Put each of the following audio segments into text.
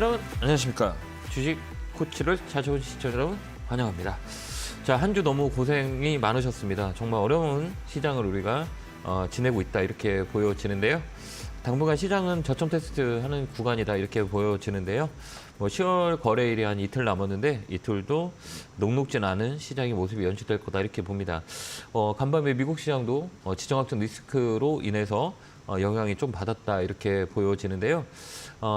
여러분 안녕하십니까. 주식 코치를 찾아온 시청자 여러분 환영합니다. 자, 한 주 너무 고생이 많으셨습니다. 정말 어려운 시장을 우리가 지내고 있다 이렇게 보여지는데요. 당분간 시장은 저점 테스트 하는 구간이다 이렇게 보여지는데요. 10월 거래일이 한 이틀 남았는데 이틀도 녹록진 않은 시장의 모습이 연출될 거다 이렇게 봅니다. 간밤에 미국 시장도 지정학적 리스크로 인해서 영향이 좀 받았다 이렇게 보여지는데요.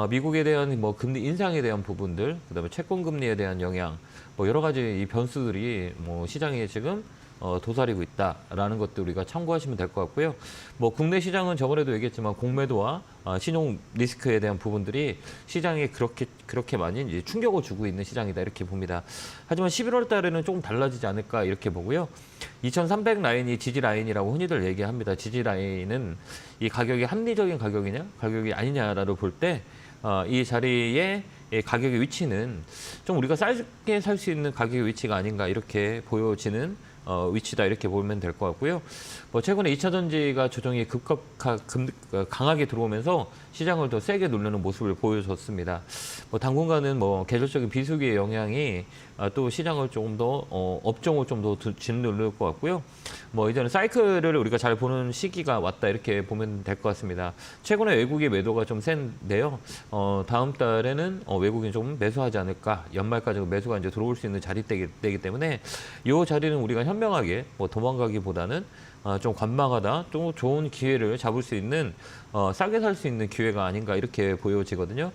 미국에 대한 금리 인상에 대한 부분들, 그다음에 채권 금리에 대한 영향, 여러 가지 이 변수들이 시장에 지금 도사리고 있다라는 것도 우리가 참고하시면 될 것 같고요. 국내 시장은 저번에도 얘기했지만 공매도와 신용 리스크에 대한 부분들이 시장에 그렇게 많이 이제 충격을 주고 있는 시장이다 이렇게 봅니다. 하지만 11월 달에는 조금 달라지지 않을까 이렇게 보고요. 2300 라인이 지지 라인이라고 흔히들 얘기합니다. 지지 라인은 이 가격이 합리적인 가격이냐, 가격이 아니냐를 볼 때 이 자리에 가격의 위치는 좀 우리가 싸게 살 수 있는 가격의 위치가 아닌가 이렇게 보여지는 위치다 이렇게 보면 될 것 같고요. 최근에 2차 전지가 조정이 강하게 들어오면서 시장을 더 세게 누르는 모습을 보여줬습니다. 당분간은 계절적인 비수기의 영향이 또 시장을 조금 더 업종을 좀 더 짓누를 것 같고요. 이제는 사이클을 우리가 잘 보는 시기가 왔다 이렇게 보면 될 것 같습니다. 최근에 외국의 매도가 좀 센데요. 다음 달에는 외국인이 좀 매수하지 않을까. 연말까지 매수가 이제 들어올 수 있는 자리대이기 때문에 이 자리는 우리가 현명하게 도망가기보다는 좀 관망하다 또 좋은 기회를 잡을 수 있는 싸게 살 수 있는 기회가 아닌가 이렇게 보여지거든요.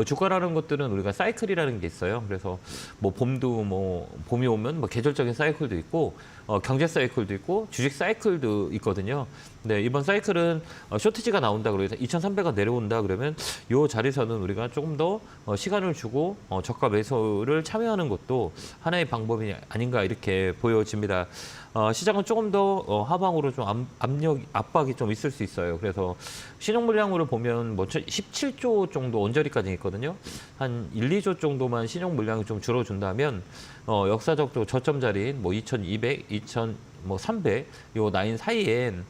주가라는 것들은 우리가 사이클이라는 게 있어요. 그래서 봄도 봄이 오면 계절적인 사이클도 있고 경제 사이클도 있고 주식 사이클도 있거든요. 네, 이번 사이클은 쇼티지가 나온다 그래서 2,300가 내려온다 그러면 이 자리에서는 우리가 조금 더 시간을 주고 저가 매수를 참여하는 것도 하나의 방법이 아닌가 이렇게 보여집니다. 시장은 조금 더 하방으로 좀 압박이 좀 있을 수 있어요. 그래서 신용 물량으로 보면 17조 정도 언저리까지 있거든요. 한 1, 2조 정도만 신용 물량이 좀 줄어준다면 역사적 저점 자리인 2,200, 2,300 요 라인 사이엔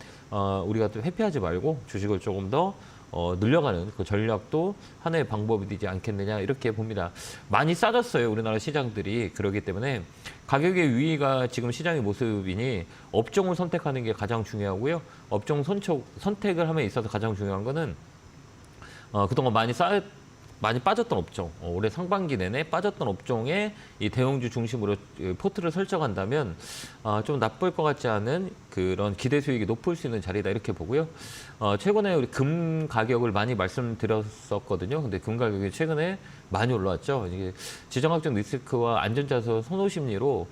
우리가 또 회피하지 말고 주식을 조금 더 늘려가는 그 전략도 하나의 방법이 되지 않겠느냐 이렇게 봅니다. 많이 싸졌어요. 우리나라 시장들이. 그렇기 때문에 가격의 위기가 지금 시장의 모습이니 업종을 선택하는 게 가장 중요하고요. 업종 선택을 함에 있어서 가장 중요한 거는 그동안 많이 빠졌던 업종, 올해 상반기 내내 빠졌던 업종에 이 대형주 중심으로 포트를 설정한다면 좀 나쁠 것 같지 않은 그런 기대 수익이 높을 수 있는 자리다 이렇게 보고요. 최근에 우리 금 가격을 많이 말씀드렸었거든요. 근데 금 가격이 최근에 많이 올라왔죠. 이게 지정학적 리스크와 안전자산 선호 심리로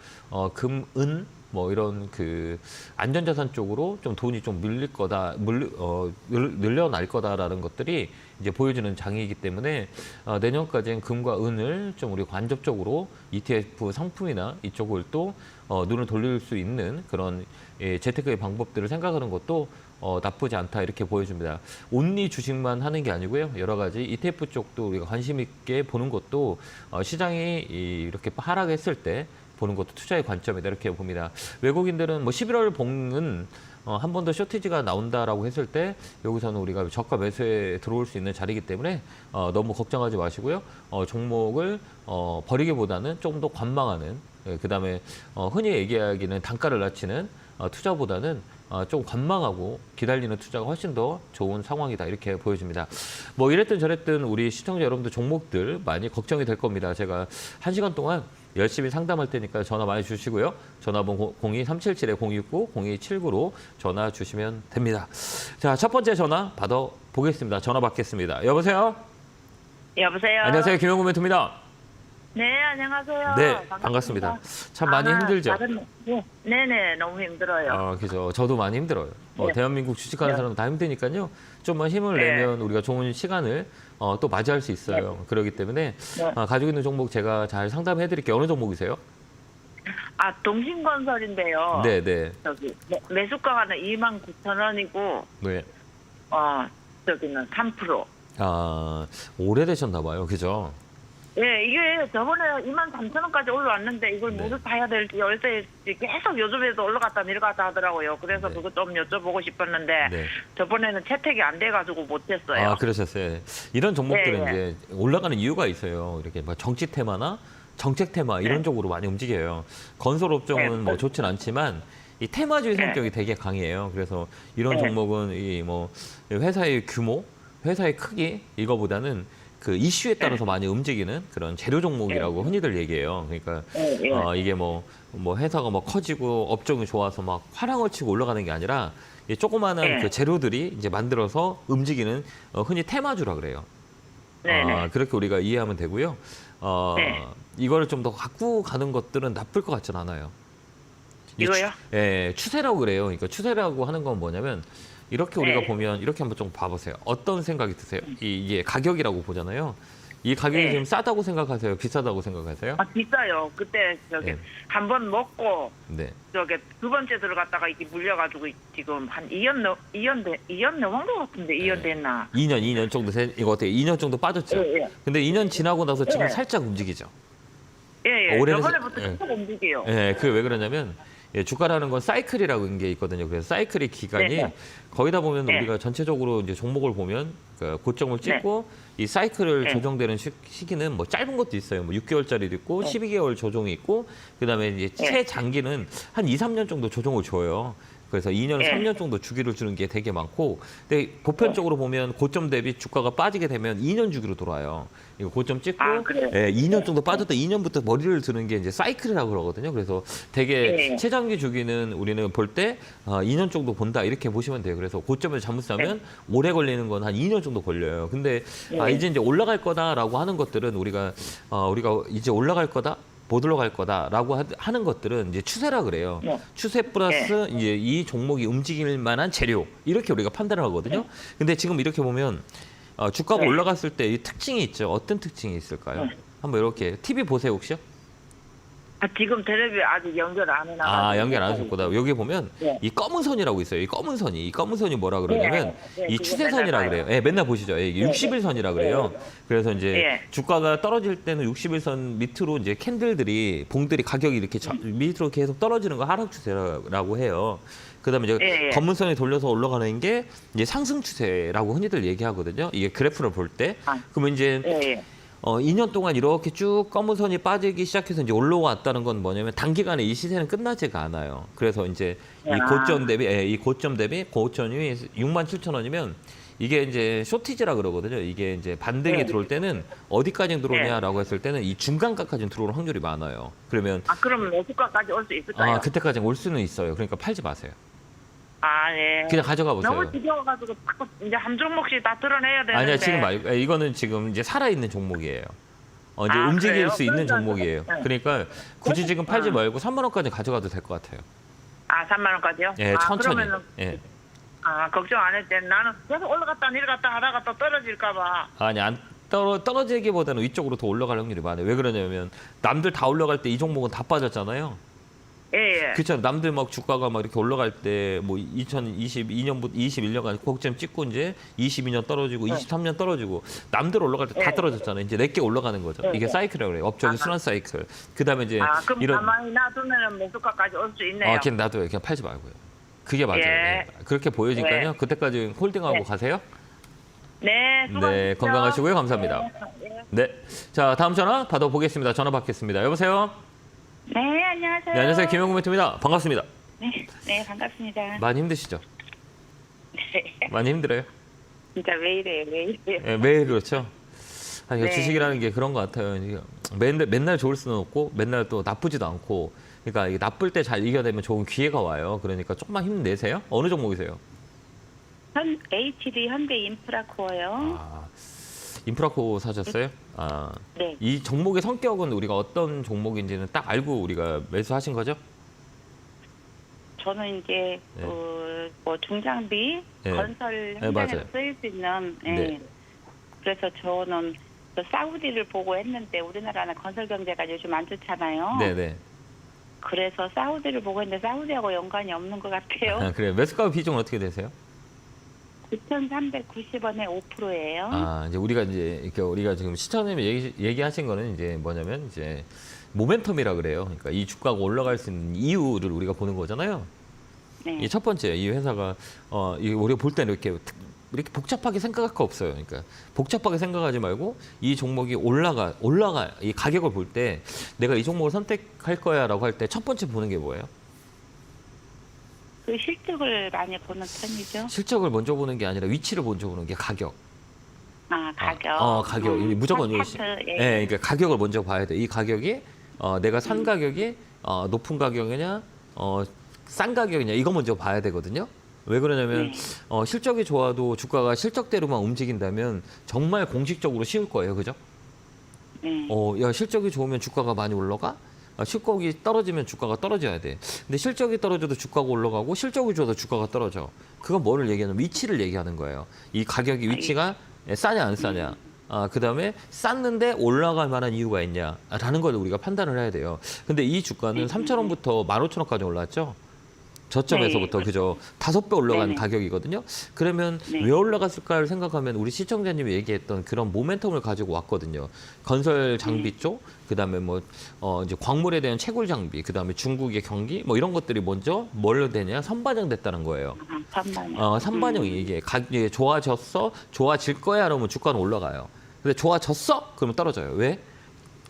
금, 은 이런 그 안전자산 쪽으로 좀 돈이 좀 밀릴 거다, 늘려날 거다라는 것들이 이제 보여지는 장이기 때문에 내년까지는 금과 은을 좀 우리 간접적으로 ETF 상품이나 이쪽을 또 눈을 돌릴 수 있는 그런 재테크의 방법들을 생각하는 것도 나쁘지 않다 이렇게 보여줍니다. 온리 주식만 하는 게 아니고요. 여러 가지 ETF 쪽도 우리가 관심 있게 보는 것도 시장이 이렇게 하락했을 때 보는 것도 투자의 관점이다 이렇게 봅니다. 외국인들은 11월 봉은 한 번 더 쇼티지가 나온다라고 했을 때 여기서는 우리가 저가 매수에 들어올 수 있는 자리이기 때문에 너무 걱정하지 마시고요. 종목을 버리기보다는 조금 더 관망하는 그다음에 흔히 얘기하기는 단가를 낮추는 투자보다는 좀 관망하고 기다리는 투자가 훨씬 더 좋은 상황이다 이렇게 보여집니다. 이랬든 저랬든 우리 시청자 여러분들 종목들 많이 걱정이 될 겁니다. 제가 1시간 동안 열심히 상담할 테니까 전화 많이 주시고요. 전화번호 02377-029, 0279로 전화 주시면 됩니다. 자, 첫 번째 전화 받아보겠습니다. 전화 받겠습니다. 여보세요? 여보세요? 안녕하세요. 김영구 멘토입니다. 네, 안녕하세요. 네, 반갑습니다. 참 많이 힘들죠? 네네, 너무 힘들어요. 그죠. 저도 많이 힘들어요. 네. 대한민국 주식하는 네. 사람은 다 힘드니까요. 좀만 힘을 네. 내면 우리가 좋은 시간을 또 맞이할 수 있어요. 그렇기 때문에 네. 가지고 있는 종목 제가 잘 상담해 드릴게요. 어느 종목이세요? 동신건설인데요. 네. 매수가는 29,000원이고, 네. 저기는 3%. 오래되셨나 봐요. 그죠? 예, 이게 저번에 23,000원까지 올라왔는데 이걸 네. 무슨 사야 될지 열쇠 계속 요즘에도 올라갔다 내려갔다 하더라고요. 그래서 네. 그거 좀 여쭤보고 싶었는데 네. 저번에는 채택이 안 돼가지고 못했어요. 아, 그러셨어요. 이런 종목들은 네. 이제 올라가는 이유가 있어요. 이렇게 뭐 정치 테마나 정책 테마 이런 네. 쪽으로 많이 움직여요. 건설 업종은 네. 뭐 좋진 않지만 이 테마주의 네. 성격이 되게 강해요. 그래서 이런 네. 종목은 이 뭐 회사의 규모, 회사의 크기 이거보다는 그 이슈에 따라서 많이 움직이는 그런 재료 종목이라고 흔히들 얘기해요. 그러니까 네. 이게 뭐 회사가 뭐 커지고 업종이 좋아서 막 화랑을 치고 올라가는 게 아니라 이 조그마한 네. 그 재료들이 이제 만들어서 움직이는 흔히 테마주라 그래요. 네네. 그렇게 우리가 이해하면 되고요. 네. 이거를 좀 더 갖고 가는 것들은 나쁠 것 같지는 않아요. 이거요? 추세라고 그래요. 그러니까 추세라고 하는 건 뭐냐면 이렇게 우리가 네. 보면 이렇게 한번 좀 봐보세요. 어떤 생각이 드세요? 이게 가격이라고 보잖아요. 이 가격이 네. 지금 싸다고 생각하세요? 비싸다고 생각하세요? 아, 비싸요. 그때 저기 네. 한 번 먹고 네. 저기 두 번째 들어갔다가 이게 물려가지고 지금 한 2년 넘은 것 같은데 2년 됐나? 2년 정도 이거 어때요? 2년 정도 빠졌죠. 예. 근데 2년 지나고 나서 지금 네. 살짝 움직이죠. 예. 올해는 저번에부터 예. 계속 움직여요. 그게 왜 그러냐면 주가라는 건 사이클이라는 게 있거든요. 그래서 사이클의 기간이 네. 거기다 보면 네. 우리가 전체적으로 이제 종목을 보면 그 고점을 찍고 이 사이클을 네. 조정되는 시기는 뭐 짧은 것도 있어요. 뭐 6개월짜리도 있고 네. 12개월 조정이 있고 그다음에 이제 네. 최장기는 한 2, 3년 정도 조정을 줘요. 그래서 2년, 네. 3년 정도 주기를 주는 게 되게 많고, 근데 보편적으로 보면 고점 대비 주가가 빠지게 되면 2년 주기로 돌아요. 이거 고점 찍고 아, 그래요? 2년 정도 빠졌다 2년부터 머리를 드는 게 이제 사이클이라고 그러거든요. 그래서 되게 네. 최장기 주기는 우리는 볼 때 2년 정도 본다 이렇게 보시면 돼요. 그래서 고점을 잘못 사면 오래 걸리는 건 한 2년 정도 걸려요. 근데 이제 올라갈 거다라고 하는 것들은 우리가 이제 올라갈 거다. 못 올라갈 거다라고 하는 것들은 이제 추세라 그래요. 네. 추세 플러스 이제 이 종목이 움직일 만한 재료 이렇게 우리가 판단을 하거든요. 근데 지금 이렇게 보면 주가가 네. 올라갔을 때 이 특징이 있죠. 어떤 특징이 있을까요? 한번 이렇게 TV 보세요 혹시요? 아, 지금 텔레비 아직 연결 안 해놔가지고. 연결 안 하셨구나. 여기 보면 네. 이 검은 선이라고 있어요. 이 검은 선이 뭐라 그러냐면 네, 이 그거 추세선이라 맨날 그래요. 봐요. 맨날 보시죠. 60일선이라 그래요. 그래서 이제 네. 주가가 떨어질 때는 60일선 밑으로 이제 캔들들이 봉들이 가격이 이렇게 밑으로 계속 떨어지는 거 하락 추세라고 해요. 그다음에 이제 예. 검은 선이 돌려서 올라가는 게 이제 상승 추세라고 흔히들 얘기하거든요. 이게 그래프를 볼 때. 아. 그러면 이제 예. 2년 동안 이렇게 쭉 검은 선이 빠지기 시작해서 이제 올라왔다는 건 뭐냐면 단기간에 이 시세는 끝나지가 않아요. 그래서 이제 이 고점 대비 고점이 67,000원이면 이게 이제 쇼티지라 그러거든요. 이게 이제 반등이 네. 들어올 때는 어디까지 들어오냐라고 했을 때는 이 중간가까지 들어올 확률이 많아요. 그러면 아, 그럼 매수가까지 올 수 있을까요? 그때까지 올 수는 있어요. 그러니까 팔지 마세요. 아, 예. 그냥 가져가 보세요. 너무 지겨워가지고 자꾸 이제 한 종목씩 다 드러내야 되는데. 아니야 지금 말고 이거는 지금 이제 살아 있는 종목이에요. 이제 아, 움직일 그래요? 수 있는 그러니까 종목이에요. 네. 그러니까 굳이 지금 팔지 말고 3만 원까지 가져가도 될 것 같아요. 아, 3만 원까지요? 예, 천천히. 그러면은 예. 걱정 안 해도 돼. 나는 계속 올라갔다 내려갔다 하다가 또 떨어질까봐. 아니 안 떨어지기보다는 위쪽으로 더 올라갈 확률이 많아요. 왜 그러냐면 남들 다 올라갈 때 이 종목은 다 빠졌잖아요. 예. 그렇죠. 남들 막 주가가 막 이렇게 올라갈 때 뭐 2022년부터 21년까지 고점 찍고 이제 22년 떨어지고 23년 떨어지고 남들 올라갈 때 다 떨어졌잖아요. 이제 내게 올라가는 거죠. 이게 사이클이라고 그래요. 업종의 순환 사이클. 그다음에 이제 그럼 가만히 놔두면 매수가까지 올 수 있네요. 그냥 놔둬요. 그냥 팔지 말고요. 그게 맞아요. 예. 네. 그렇게 보여지니까요. 그때까지 홀딩하고 가세요. 네, 수고하십시오. 네, 건강하시고요. 감사합니다. 네. 네. 자, 다음 전화 받아보겠습니다. 전화 받겠습니다. 여보세요? 네, 안녕하세요. 네, 안녕하세요. 김영구 매트입니다. 반갑습니다. 네, 반갑습니다. 많이 힘드시죠? 네, 많이 힘들어요? 진짜 왜 이래요, 왜 이래요? 네, 매일 그렇죠? 네. 주식이라는 게 그런 것 같아요. 이게 맨날 좋을 수는 없고 맨날 또 나쁘지도 않고 그러니까 이게 나쁠 때 잘 이겨내면 좋은 기회가 와요. 그러니까 조금만 힘내세요. 어느 종목이세요? HD 현대 인프라코어요. 인프라코 사셨어요? 네, 이 종목의 성격은 우리가 어떤 종목인지는 딱 알고 우리가 매수하신 거죠? 저는 이제 네. 뭐 중장비 네. 건설 네, 현장에서 맞아요. 쓰일 수 있는. 네. 그래서 저는 그 사우디를 보고 했는데 우리나라는 건설 경제가 요즘 안 좋잖아요. 네네. 그래서 사우디를 보고 했는데 사우디하고 연관이 없는 것 같아요. 그래요. 매수가 비중은 어떻게 되세요? 9,390원에 5%예요. 아, 이제 우리가 지금 시청자님이 얘기하신 거는 이제 뭐냐면 이제 모멘텀이라 그래요. 그러니까 이 주가가 올라갈 수 있는 이유를 우리가 보는 거잖아요. 네. 이 첫 번째, 이 회사가 우리가 볼 때는 이렇게 복잡하게 생각할 거 없어요. 그러니까 복잡하게 생각하지 말고 이 종목이 올라가 이 가격을 볼 때 내가 이 종목을 선택할 거야라고 할 때 첫 번째 보는 게 뭐예요? 그 실적을 많이 보는 편이죠. 실적을 먼저 보는 게 아니라 위치를 먼저 보는 게 가격. 아, 가격. 가격. 이게 무조건 차트, 예, 그러니까 가격을 먼저 봐야 돼. 이 가격이 내가 산 가격이 높은 가격이냐, 싼 가격이냐 이거 먼저 봐야 되거든요. 왜 그러냐면 네. 실적이 좋아도 주가가 실적대로만 움직인다면 정말 공식적으로 쉬울 거예요, 그죠? 네. 야 실적이 좋으면 주가가 많이 올라가? 실적이 떨어지면 주가가 떨어져야 돼. 근데 실적이 떨어져도 주가가 올라가고 실적이 좋아도 주가가 떨어져. 그건 뭐를 얘기하는 위치를 얘기하는 거예요. 이 가격이 위치가 싸냐 안 싸냐. 그다음에 쌌는데 올라갈 만한 이유가 있냐라는 걸 우리가 판단을 해야 돼요. 근데 이 주가는 3,000원부터 15,000원까지 올랐죠. 저점에서부터 네. 그죠 5배 올라간 네네. 가격이거든요. 그러면 네. 왜 올라갔을까를 생각하면 우리 시청자님이 얘기했던 그런 모멘텀을 가지고 왔거든요. 건설 장비 쪽, 그다음에 뭐 이제 광물에 대한 채굴 장비, 그다음에 중국의 경기 뭐 이런 것들이 먼저 뭘로 되냐 선반영됐다는 거예요. 반반이요. 선반영이 이게 좋아졌어, 좋아질 거야 그러면 주가는 올라가요. 근데 좋아졌어? 그러면 떨어져요. 왜?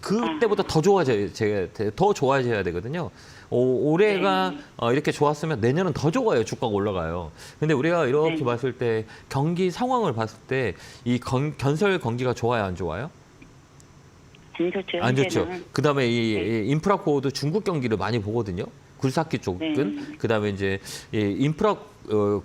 그때보다 더 좋아져야 되거든요. 올해가 이렇게 좋았으면 내년은 더 좋아요. 주가가 올라가요. 근데 우리가 이렇게 네. 봤을 때 경기 상황을 봤을 때 이 건설 경기가 좋아요, 안 좋아요? 안 좋죠. 안 좋죠. 현재는. 그다음에 이 인프라 코어도 중국 경기를 많이 보거든요. 굴삭기 쪽은 그다음에 이제 이 인프라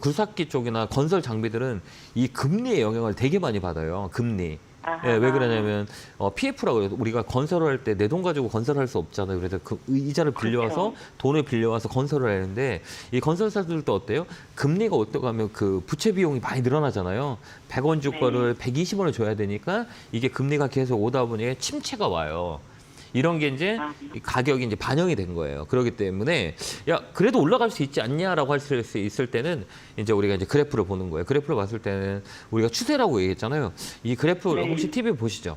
굴삭기 쪽이나 건설 장비들은 이 금리의 영향을 되게 많이 받아요. 금리. 예, 왜 그러냐면 PF라고 그래요. 우리가 건설을 할 때 내 돈 가지고 건설할 수 없잖아요. 그래서 그 이자를 빌려와서 돈을 빌려와서 건설을 하는데 이 건설사들도 어때요? 금리가 어떻게 하면 그 부채 비용이 많이 늘어나잖아요. 100원 줄 거를 120원을 줘야 되니까 이게 금리가 계속 오다 보니 침체가 와요. 이런 게 이제 이 가격이 이제 반영이 된 거예요. 그렇기 때문에 야 그래도 올라갈 수 있지 않냐라고 할 수 있을 때는 이제 우리가 이제 그래프를 보는 거예요. 그래프를 봤을 때는 우리가 추세라고 얘기했잖아요. 이 그래프 혹시 TV 보시죠?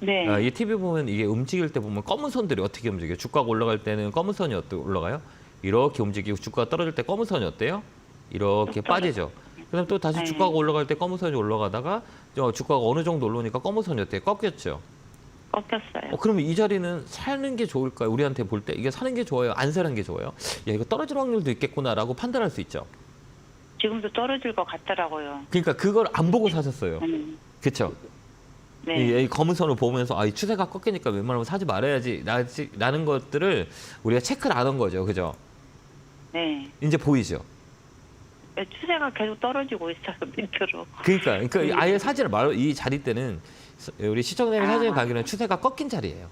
네. 이 TV 보면 이게 움직일 때 보면 검은 선들이 어떻게 움직여요? 주가가 올라갈 때는 검은 선이 어떻게 올라가요? 이렇게 움직이고 주가가 떨어질 때 검은 선이 어때요? 이렇게 빠지죠. 그다음 또 다시 주가가 올라갈 때 검은 선이 올라가다가 주가가 어느 정도 올라오니까 검은 선이 어때요? 꺾였죠. 꺾였어요. 그러면 이 자리는 사는 게 좋을까요? 우리한테 볼 때 이게 사는 게 좋아요? 안 사는 게 좋아요? 야 이거 떨어질 확률도 있겠구나라고 판단할 수 있죠. 지금도 떨어질 것 같더라고요. 그러니까 그걸 안 보고 사셨어요. 그렇죠? 네. 이 검은 선을 보면서 이 추세가 꺾이니까 웬만하면 사지 말아야지 라는 것들을 우리가 체크를 안 한 거죠. 그죠? 네. 이제 보이죠? 추세가 계속 떨어지고 있어요. 밑으로. 그러니까 아예 사지를 말아. 이 자리 때는 우리 시청자님이 사진을 가기로는 추세가 꺾인 자리예요.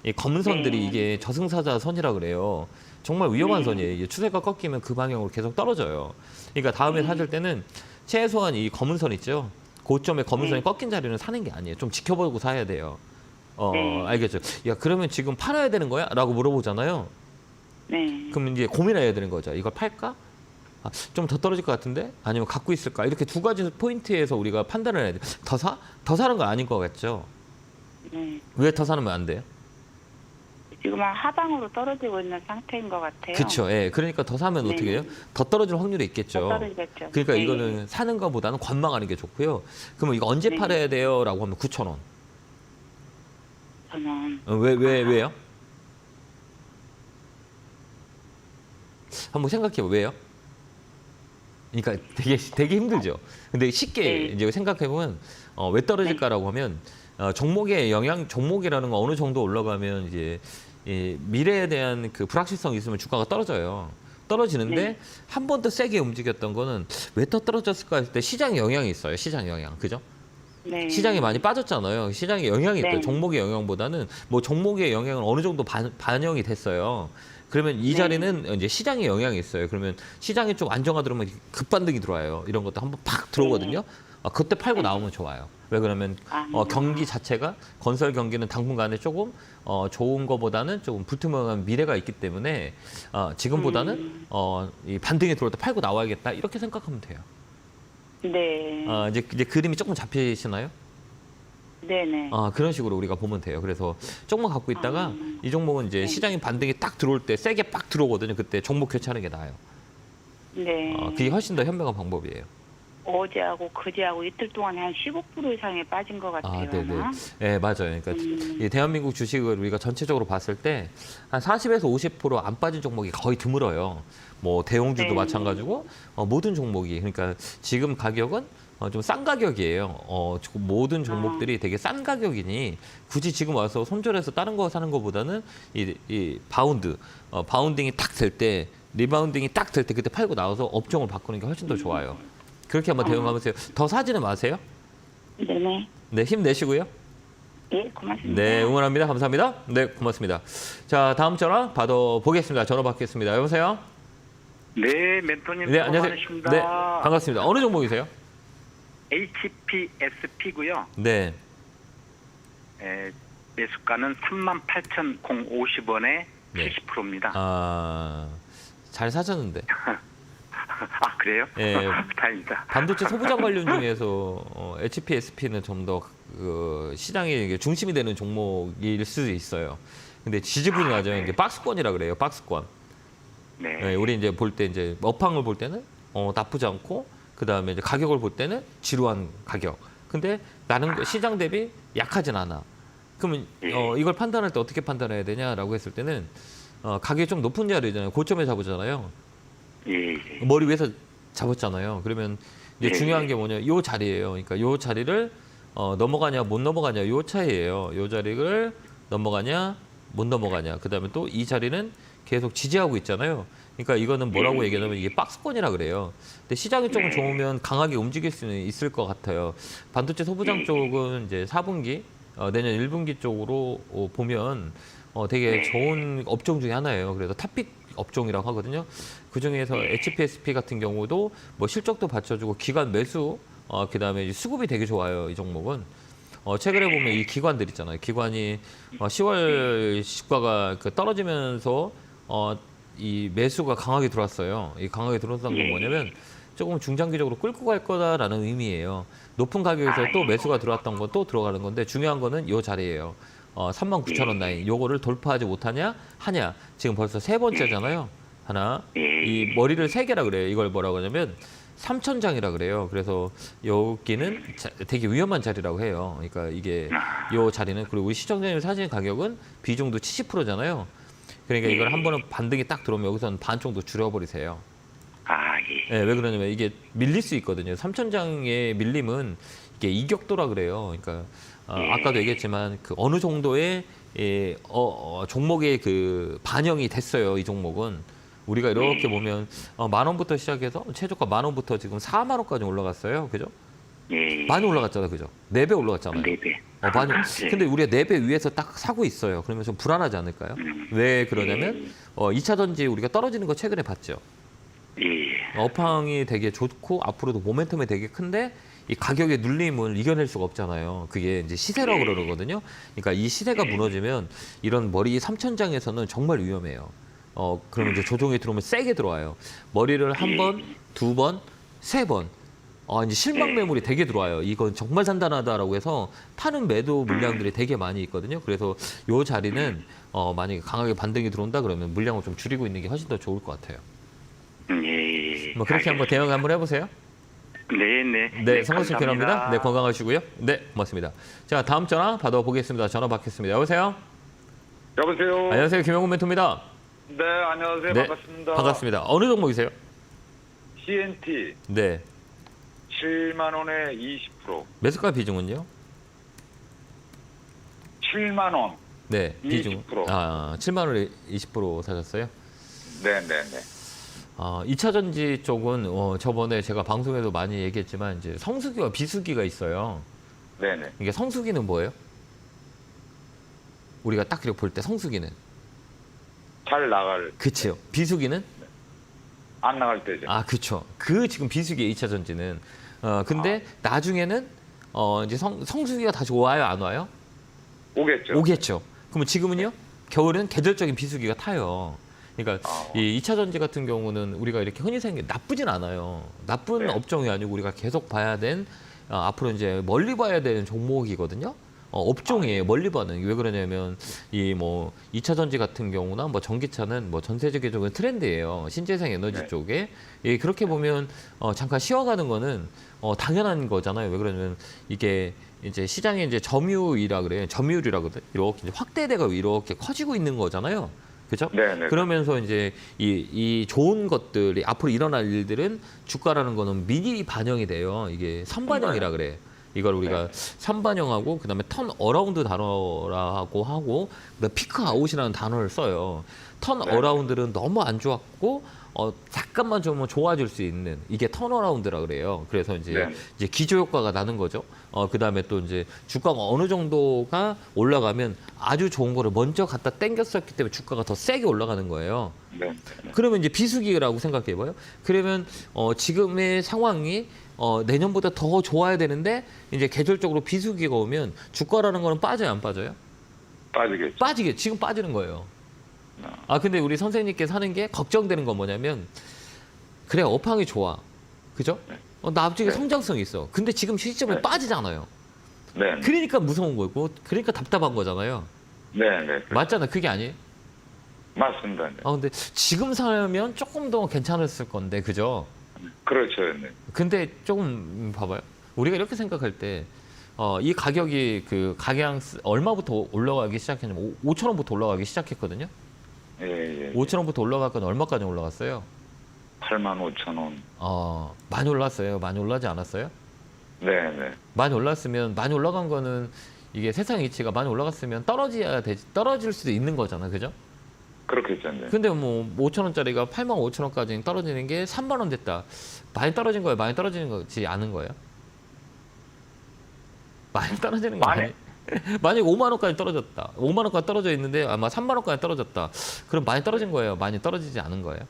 이 검은 선들이 이게 저승사자 선이라 그래요. 정말 위험한 선이에요. 이게 추세가 꺾이면 그 방향으로 계속 떨어져요. 그러니까 다음에 사실 때는 최소한 이 검은 선 있죠. 고점에 검은 선이 꺾인 자리는 사는 게 아니에요. 좀 지켜보고 사야 돼요. 알겠죠? 야 그러면 지금 팔아야 되는 거야? 라고 물어보잖아요. 네. 그럼 이제 고민해야 되는 거죠. 이걸 팔까? 좀 더 떨어질 것 같은데? 아니면 갖고 있을까? 이렇게 두 가지 포인트에서 우리가 판단을 해야 돼요. 더 사? 더 사는 거 아닌 것 같죠? 네. 왜 더 사는 건 안 돼요? 지금 하방으로 떨어지고 있는 상태인 것 같아요. 그렇죠. 예. 그러니까 더 사면 네. 어떻게 해요? 더 떨어질 확률이 있겠죠. 더 떨어지겠죠. 그러니까 네. 이거는 사는 것보다는 관망하는 게 좋고요. 그러면 이거 언제 팔아야 돼요? 라고 하면 9,000원. 저는 왜요? 한번 생각해봐. 왜요? 그러니까 되게 힘들죠. 근데 쉽게 이제 생각해보면 왜 떨어질까라고 하면 종목의 종목이라는 거 어느 정도 올라가면 이제 이 미래에 대한 그 불확실성이 있으면 주가가 떨어져요. 떨어지는데 한 번 더 세게 움직였던 거는 왜 더 떨어졌을까 했을 때 시장의 영향이 있어요. 시장 영향. 그죠? 네. 시장이 많이 빠졌잖아요. 시장의 영향이 있대요. 네. 종목의 영향보다는 뭐 종목의 영향은 어느 정도 반영이 됐어요. 그러면 이 자리는 이제 시장의 영향이 있어요. 그러면 시장이 좀 안정화되면 급반등이 들어와요. 이런 것도 한번 팍 들어오거든요. 그때 팔고 나오면 좋아요. 왜 그러면 경기 자체가 건설 경기는 당분간에 조금 좋은 거보다는 조금 불투명한 미래가 있기 때문에 지금보다는 이 반등이 들어올 때 팔고 나와야겠다 이렇게 생각하면 돼요. 네. 이제 그림이 조금 잡히시나요? 네네. 그런 식으로 우리가 보면 돼요. 그래서 조금만 갖고 있다가 이 종목은 이제 네. 시장이 반등이 딱 들어올 때 세게 빡 들어오거든요. 그때 종목 교체하는 게 나아요. 네. 그게 훨씬 더 현명한 방법이에요. 어제하고 그제하고 이틀 동안에 한 15% 이상이 빠진 것 같아요. 네네. 아마. 네, 맞아요. 그러니까 이 대한민국 주식을 우리가 전체적으로 봤을 때 한 40에서 50%안 빠진 종목이 거의 드물어요. 뭐 대형주도 네. 마찬가지고 모든 종목이 그러니까 지금 가격은 좀 싼 가격이에요. 모든 종목들이 되게 싼 가격이니 굳이 지금 와서 손절해서 다른 거 사는 것보다는 이 바운딩이 딱 될 때, 리바운딩이 딱 될 때 그때 팔고 나와서 업종을 바꾸는 게 훨씬 더 좋아요. 그렇게 한번 대응하면서 더 사지는 마세요. 네네. 네, 힘내시고요. 예, 고맙습니다. 네, 응원합니다. 감사합니다. 네, 고맙습니다. 자, 다음 전화 받아보겠습니다. 전화 받겠습니다. 여보세요? 네, 멘토님 네, 수고 안녕하세요. 많으십니다. 네, 반갑습니다. 어느 종목이세요? HPSP고요. 네. 매수가는 38,050원에 네. 70%입니다. 잘 사셨는데. 그래요? 예. 다행이다. 반도체 소부장 관련 중에서 HPSP는 좀 더 시장의 중심이 되는 종목일 수도 있어요. 근데 지지부진하죠. 네. 이게 박스권이라 그래요. 박스권. 네. 네, 우리 이제 볼 때 이제 업황을 볼 때는 나쁘지 않고 그다음에 이제 가격을 볼 때는 지루한 가격. 근데 나는 시장 대비 약하진 않아. 그러면 이걸 판단할 때 어떻게 판단해야 되냐라고 했을 때는 가격이 좀 높은 자리잖아요. 고점에 잡으잖아요. 예. 머리 위에서 잡았잖아요. 그러면 이제 예. 중요한 게 뭐냐, 요 자리예요. 그러니까 요 자리를 넘어가냐 못 넘어가냐 요 차이예요. 요 자리를 넘어가냐 못 넘어가냐. 그다음에 또 이 자리는 계속 지지하고 있잖아요. 그러니까 이거는 뭐라고 얘기하냐면 이게 박스권이라 그래요. 근데 시장이 조금 좋으면 강하게 움직일 수는 있을 것 같아요. 반도체 소부장 쪽은 이제 4분기 내년 1분기 쪽으로 보면 되게 좋은 업종 중에 하나예요. 그래서 탑픽 업종이라고 하거든요. 그 중에서 HPSP 같은 경우도 뭐 실적도 받쳐주고 기관 매수, 그다음에 수급이 되게 좋아요. 이 종목은. 최근에 보면 이 기관들 있잖아요. 기관이 10월 시가가 떨어지면서 이 매수가 강하게 들어왔어요. 이 강하게 들어왔다는 건 뭐냐면 조금 중장기적으로 끌고 갈 거다라는 의미예요. 높은 가격에서 또 매수가 들어왔던 건 또 들어가는 건데 중요한 거는 이 자리예요. 39,000원 라인. 요거를 돌파하지 못하냐 하냐. 지금 벌써 세 번째잖아요. 하나. 이 머리를 세 개라 그래요. 이걸 뭐라고 하냐면 3,000장이라 그래요. 그래서 여기는 되게 위험한 자리라고 해요. 그러니까 이게 요 자리는 그리고 우리 시청자님 사진 가격은 비중도 70%잖아요. 그러니까 이걸 한 번은 반등이 딱 들어오면 여기서는 반 정도 줄여버리세요. 예. 네, 왜 그러냐면 이게 밀릴 수 있거든요. 3,000장의 밀림은 이게 이격도라 그래요. 그러니까 아까도 얘기했지만 그 어느 정도의 종목의 그 반영이 됐어요. 이 종목은 우리가 이렇게 보면 10,000원부터 시작해서 최저가 10,000원부터 지금 40,000원까지 올라갔어요. 그죠? 예. 많이 올라갔잖아요. 그죠? 4배 올라갔잖아요. 4배. 많이. 네. 근데 우리가 4배 위에서 딱 사고 있어요. 그러면 좀 불안하지 않을까요? 왜 그러냐면 2차 전지 우리가 떨어지는 거 최근에 봤죠. 예. 업황이 되게 좋고 앞으로도 모멘텀이 되게 큰데 이 가격의 눌림을 이겨낼 수가 없잖아요. 그게 이제 시세라고 그러거든요. 그러니까 이 시세가 무너지면 이런 머리 3,000장에서는 정말 위험해요. 그러면 이제 조정이 들어오면 세게 들어와요. 머리를 한 번, 두 번, 세 번. 이제 실망 매물이 되게 들어와요. 이건 정말 단단하다라고 해서 파는 매도 물량들이 되게 많이 있거든요. 그래서 이 자리는 만약에 강하게 반등이 들어온다 그러면 물량을 좀 줄이고 있는 게 훨씬 더 좋을 것 같아요. 예. 뭐 그렇게 한번 대응 한번 해보세요. 네네. 네, 성공식 필요합니다. 네, 건강하시고요. 네, 고맙습니다. 자, 다음 전화 받아보겠습니다. 전화 받겠습니다. 여보세요? 여보세요. 안녕하세요. 김영훈 멘토입니다. 네, 안녕하세요. 네, 반갑습니다. 반갑습니다. 어느 종목이세요? CNT 네. 7만 원에 20%. 매수가 비중은요? 7만 원. 네, 비중. 20%. 7만 원에 20% 사셨어요? 네, 네, 네. 2차 전지 쪽은 저번에 제가 방송에도 많이 얘기했지만 이제 성수기와 비수기가 있어요. 네, 네. 이게 성수기는 뭐예요? 우리가 딱 이렇게 볼 때 성수기는 잘 나갈 그치요. 비수기는 안 나갈 때죠. 그쵸. 그 지금 비수기의 2차 전지는 근데 나중에는 이제 성수기가 다시 와요, 안 와요? 오겠죠. 오겠죠. 그러면 지금은요? 겨울은 계절적인 비수기가 타요. 그러니까 이 2차 전지 같은 경우는 우리가 이렇게 흔히 생긴 나쁘진 않아요. 나쁜 네. 업종이 아니고 우리가 계속 봐야 된 앞으로 이제 멀리 봐야 되는 종목이거든요. 업종이에요. 멀리 봐는. 왜 그러냐면 이 뭐 2차 전지 같은 경우나 뭐 전기차는 뭐 전 세계적인 트렌드예요. 신재생 에너지 네. 쪽에. 예, 그렇게 보면 잠깐 쉬어가는 거는 당연한 거잖아요. 왜 그러냐면 이게 이제 시장에 이제 점유율이라 그래요. 점유율이라 그래. 이렇게 이제 확대돼가 이렇게 커지고 있는 거잖아요. 그죠? 네네. 그러면서 이제 이 좋은 것들이 앞으로 일어날 일들은 주가라는 거는 미리 반영이 돼요. 이게 선반영이라 그래. 이걸 우리가 선반영하고 그다음에 턴 어라운드 단어라고 하고 그다음에 피크 아웃이라는 단어를 써요. 턴 네. 어라운드는 너무 안 좋았고 잠깐만 좀 좋아질 수 있는 이게 턴 어라운드라 그래요. 그래서 네. 이제 기저 효과가 나는 거죠. 그다음에 또 이제 주가가 어느 정도가 올라가면 아주 좋은 거를 먼저 갖다 땡겼었기 때문에 주가가 더 세게 올라가는 거예요. 네. 그러면 이제 비수기라고 생각해봐요. 그러면 지금의 상황이 내년보다 더 좋아야 되는데 이제 계절적으로 비수기가 오면 주가라는 거는 빠져요, 안 빠져요? 빠지겠죠. 빠지게 지금 빠지는 거예요. 근데 우리 선생님께서 하는 게 걱정되는 건 뭐냐면 그래 업황이 좋아, 그죠? 나중에 네. 성장성이 있어. 근데 지금 시점에 네. 빠지잖아요. 네. 그러니까 무서운 거고, 그러니까 답답한 거잖아요. 네네. 맞잖아, 그게 아니에요? 맞습니다. 네. 근데 지금 사면 조금 더 괜찮았을 건데, 그죠? 그렇죠. 네. 근데 조금 봐봐요. 우리가 이렇게 생각할 때, 이 가격이 그 가격 얼마부터 올라가기 시작했냐면 5천 원부터 올라가기 시작했거든요. 예. 5천 원부터 올라갔건 얼마까지 올라갔어요? 85,000원. 많이 올랐어요. 많이 올라지 않았어요? 네네. 많이 올랐으면 많이 올라간 거는 이게 세상 이치가 많이 올라갔으면 떨어질 수도 있는 거잖아, 그죠? 그렇겠죠. 네. 근데 뭐 5천 원짜리가 8만 5천 원까지 떨어지는 게 3만 원 됐다. 많이 떨어진 거예요? 많이 떨어지는 거지 않은 거예요? 많이 떨어지는 거 많이? 아니? 만약에 5만 원까지 떨어졌다. 5만 원까지 떨어져 있는데 아마 3만 원까지 떨어졌다. 그럼 많이 떨어진 거예요? 많이 떨어지지 않은 거예요?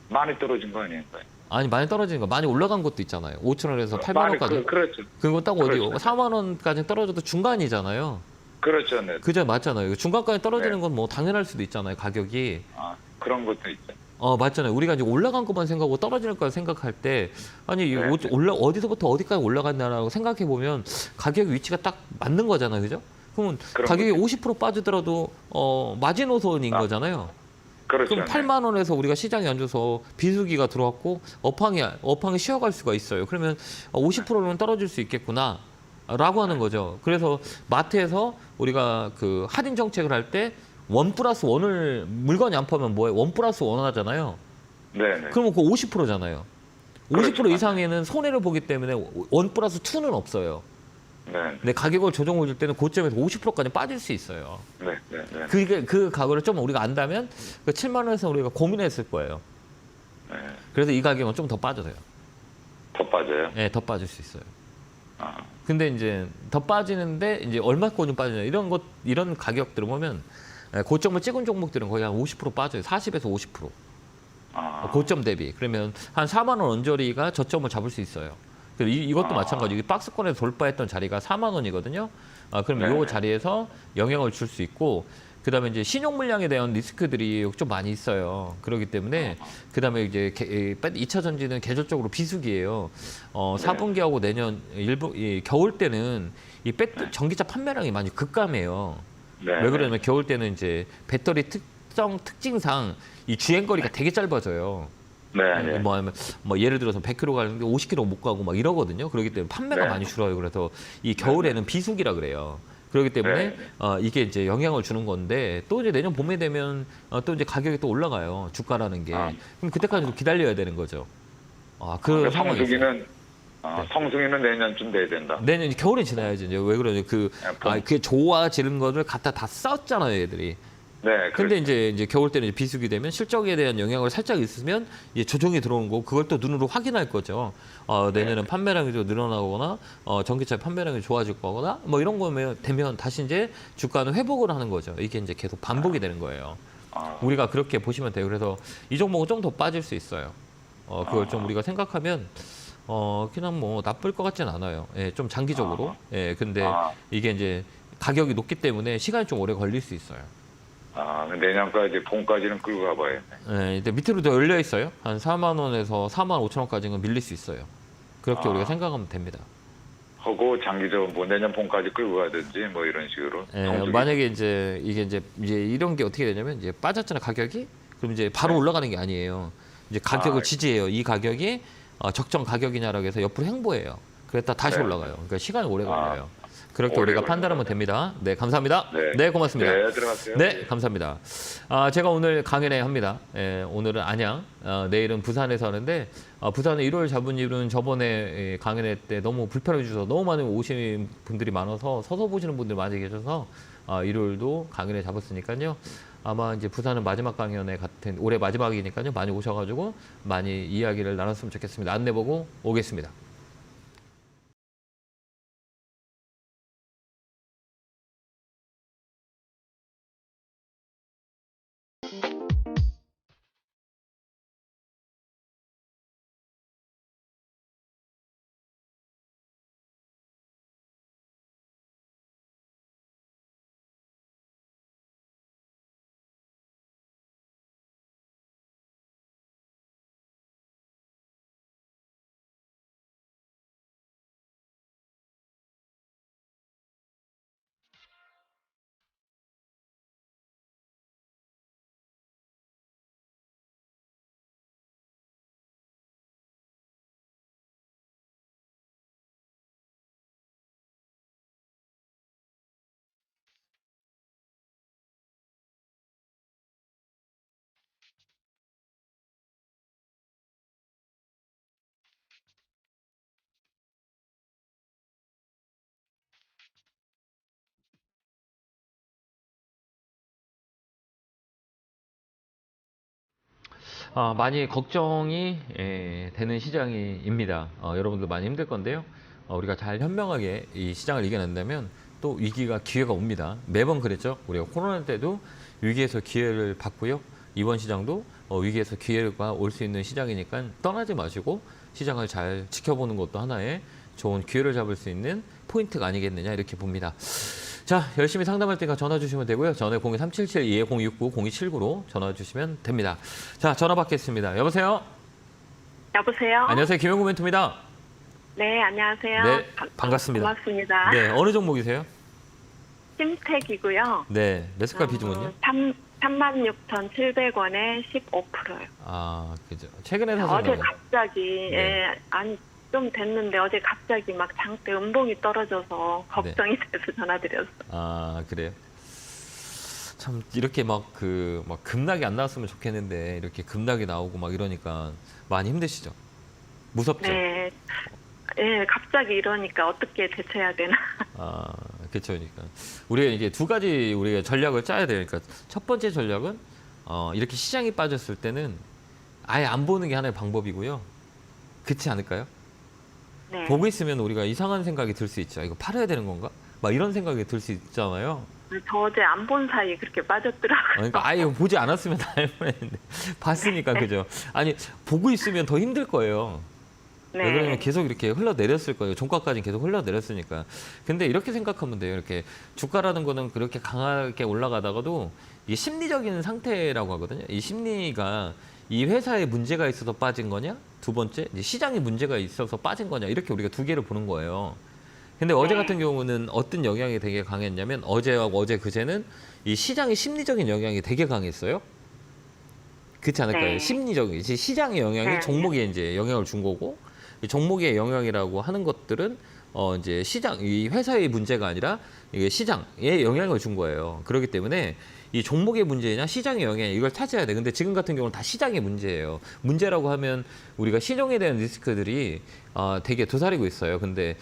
많이 떨어진 거 아닌가요? 아니 많이 떨어지는 거 많이 올라간 것도 있잖아요. 5천 원에서 8만 원까지. 그렇죠. 그거 딱 어디 그렇죠. 4만 원까지 떨어져도 중간이잖아요. 그렇죠. 네. 그죠? 맞잖아요. 중간까지 떨어지는 네. 건 뭐 당연할 수도 있잖아요. 가격이. 그런 것도 있죠. 맞잖아요. 우리가 이제 올라간 것만 생각하고 떨어지는 걸 생각할 때 아니 네. 어디서부터 어디까지 올라갔냐라고 생각해 보면 가격 위치가 딱 맞는 거잖아요. 그죠? 그러면 그런 가격이 50% 빠지더라도 마지노선인 거잖아요. 그렇죠. 그럼 8만 원에서 우리가 시장에 앉아서 비수기가 들어왔고 업황이 쉬어갈 수가 있어요. 그러면 50%는 떨어질 수 있겠구나. 라고 하는 거죠. 그래서 마트에서 우리가 그 할인 정책을 할 때 1+1을 물건이 안 파면 뭐예요? 1+1 하잖아요. 네네. 그러면 그거 50%잖아요. 50% 그렇죠. 이상에는 손해를 보기 때문에 1+2는 없어요. 네. 근데 가격을 조정을 줄 때는 고점에서 50%까지 빠질 수 있어요. 네. 네. 네. 그 가격을 좀 우리가 안다면 그 7만 원에서 우리가 고민했을 거예요. 네. 그래서 이 가격은 좀 더 빠져요. 더 빠져요. 네, 더 빠질 수 있어요. 아, 근데 이제 더 빠지는데 이제 얼마까지 빠지냐 이런 가격들을 보면 고점을 찍은 종목들은 거의 한 50% 빠져요. 40에서 50%. 고점 대비. 그러면 한 4만 원 언저리가 저점을 잡을 수 있어요. 그리고 이것도 마찬가지고 이 박스권에서 돌파했던 자리가 4만 원이거든요. 그러면 이 자리에서 영향을 줄 수 있고 그다음에 이제 신용 물량에 대한 리스크들이 좀 많이 있어요. 그렇기 때문에 그다음에 이제 2차 전지는 계절적으로 비수기예요. 4분기하고 내년 겨울 때는 이 전기차 판매량이 많이 급감해요. 네. 왜 그러냐면 겨울 때는 이제 배터리 특징상 이 주행거리가 되게 짧아져요. 네. 뭐 예를 들어서 100km 가는데 50km 못 가고 막 이러거든요. 그렇기 때문에 판매가 네. 많이 줄어요. 그래서 이 겨울에는 비수기라 그래요. 그렇기 때문에 네. 이게 이제 영향을 주는 건데 또 이제 내년 봄에 되면 또 이제 가격이 또 올라가요. 주가라는 게. 그럼 그때까지도 기다려야 되는 거죠. 그 상황이 있어요. 성수기는 성수기는 내년쯤 돼야 된다. 내년 겨울에 지나야지. 이제 왜 그러냐 그 좋아지는 거를 갖다 다 썼잖아요, 애들이. 네. 근데 이제 겨울 때는 이제 비수기 되면 실적에 대한 영향을 살짝 있으면 이제 조정이 들어오는 거고 그걸 또 눈으로 확인할 거죠. 내년은 판매량이 좀 늘어나거나 전기차 판매량이 좋아질 거거나 뭐 이런 거면 되면 다시 이제 주가는 회복을 하는 거죠. 이게 이제 계속 반복이 되는 거예요. 우리가 그렇게 보시면 돼요. 그래서 이 종목은 좀 더 빠질 수 있어요. 그걸 좀 우리가 생각하면 그냥 뭐 나쁠 것 같진 않아요. 예, 좀 장기적으로. 예, 근데 이게 이제 가격이 높기 때문에 시간이 좀 오래 걸릴 수 있어요. 내년까지 봄까지는 끌고 가봐요. 네, 근데 밑으로 더 열려 있어요. 한 4만 원에서 4만 5천 원까지는 밀릴 수 있어요. 그렇게 우리가 생각하면 됩니다. 하고 장기적으로 뭐 내년 봄까지 끌고 가든지 뭐 이런 식으로. 예, 만약에 이제 이게 이제 이런 게 어떻게 되냐면 이제 빠졌잖아 가격이. 그럼 이제 바로 올라가는 게 아니에요. 이제 가격을 지지해요. 이 가격이 적정 가격이냐라고 해서 옆으로 횡보해요. 그랬다 다시 네. 올라가요. 그러니까 시간이 오래 걸려요. 그렇게 오래 우리가 걸리는 판단하면 됩니다. 네, 감사합니다. 네. 네, 고맙습니다. 네, 들어가세요. 네, 감사합니다. 제가 오늘 강연회 합니다. 오늘은 안양, 내일은 부산에서 하는데 부산에 1월 잡은 이유는 저번에 강연회 때 너무 불편해 주셔서 너무 많이 오시는 분들이 많아서 서서 보시는 분들이 많이 계셔서 일요일도 강연회 잡았으니까요. 아마 이제 부산은 마지막 강연회 같은 올해 마지막이니까요. 많이 오셔가지고 많이 이야기를 나눴으면 좋겠습니다. 안내 보고 오겠습니다. 많이 걱정이 되는 시장입니다. 여러분들 많이 힘들 건데요. 우리가 잘 현명하게 이 시장을 이겨낸다면 또 위기가 기회가 옵니다. 매번 그랬죠. 우리가 코로나 때도 위기에서 기회를 봤고요. 이번 시장도 위기에서 기회가 올 수 있는 시장이니까 떠나지 마시고 시장을 잘 지켜보는 것도 하나의 좋은 기회를 잡을 수 있는 포인트가 아니겠느냐 이렇게 봅니다. 자, 열심히 상담할 때가 전화 주시면 되고요. 전화 02-377-2269-0279로 전화 주시면 됩니다. 자, 전화 받겠습니다. 여보세요? 여보세요? 안녕하세요. 김영구 멘토입니다. 네, 안녕하세요. 네, 반갑습니다. 고맙습니다. 네, 어느 종목이세요? 심택이고요. 네, 매수가 비중은요? 36,700원에 15%요. 그죠. 최근에 어제 사셨나요? 갑자기, 네. 아니, 좀 됐는데 어제 갑자기 막 장대 음봉이 떨어져서 걱정이 돼서 전화드렸어요. 그래요? 참, 이렇게 막 급락이 안 나왔으면 좋겠는데, 이렇게 급락이 나오고 막 이러니까 많이 힘드시죠? 무섭죠? 네. 예, 갑자기 이러니까 어떻게 대처해야 되나. 그렇죠. 그러니까 우리가 이게 두 가지 우리가 전략을 짜야 돼요. 그러니까 첫 번째 전략은 이렇게 시장이 빠졌을 때는 아예 안 보는 게 하나의 방법이고요. 그렇지 않을까요? 네. 보고 있으면 우리가 이상한 생각이 들 수 있죠. 이거 팔아야 되는 건가? 막 이런 생각이 들 수 있잖아요. 저 어제 안 본 사이에 그렇게 빠졌더라고요. 그러니까 아예 보지 않았으면 다할 뻔했는데 봤으니까 그죠. 아니 보고 있으면 더 힘들 거예요. 네. 왜 그러냐면 계속 이렇게 흘러내렸을 거예요. 종가까지는 계속 흘러내렸으니까. 근데 이렇게 생각하면 돼요. 이렇게 주가라는 거는 그렇게 강하게 올라가다가도 이게 심리적인 상태라고 하거든요. 이 심리가 이 회사에 문제가 있어서 빠진 거냐? 두 번째, 이제 시장에 문제가 있어서 빠진 거냐? 이렇게 우리가 두 개를 보는 거예요. 근데 어제 같은 경우는 어떤 영향이 되게 강했냐면 어제와 어제 그제는 이 시장의 심리적인 영향이 되게 강했어요. 그렇지 않을까요? 네. 심리적인 시장의 영향이 네. 종목에 이제 영향을 준 거고 이 종목의 영향이라고 하는 것들은 이제 시장 이 회사의 문제가 아니라 이게 시장에 영향을 준 거예요. 그렇기 때문에 이 종목의 문제냐 시장의 영향 이걸 찾아야 돼. 근데 지금 같은 경우는 다 시장의 문제예요. 문제라고 하면 우리가 신용에 대한 리스크들이 되게 도사리고 있어요. 근데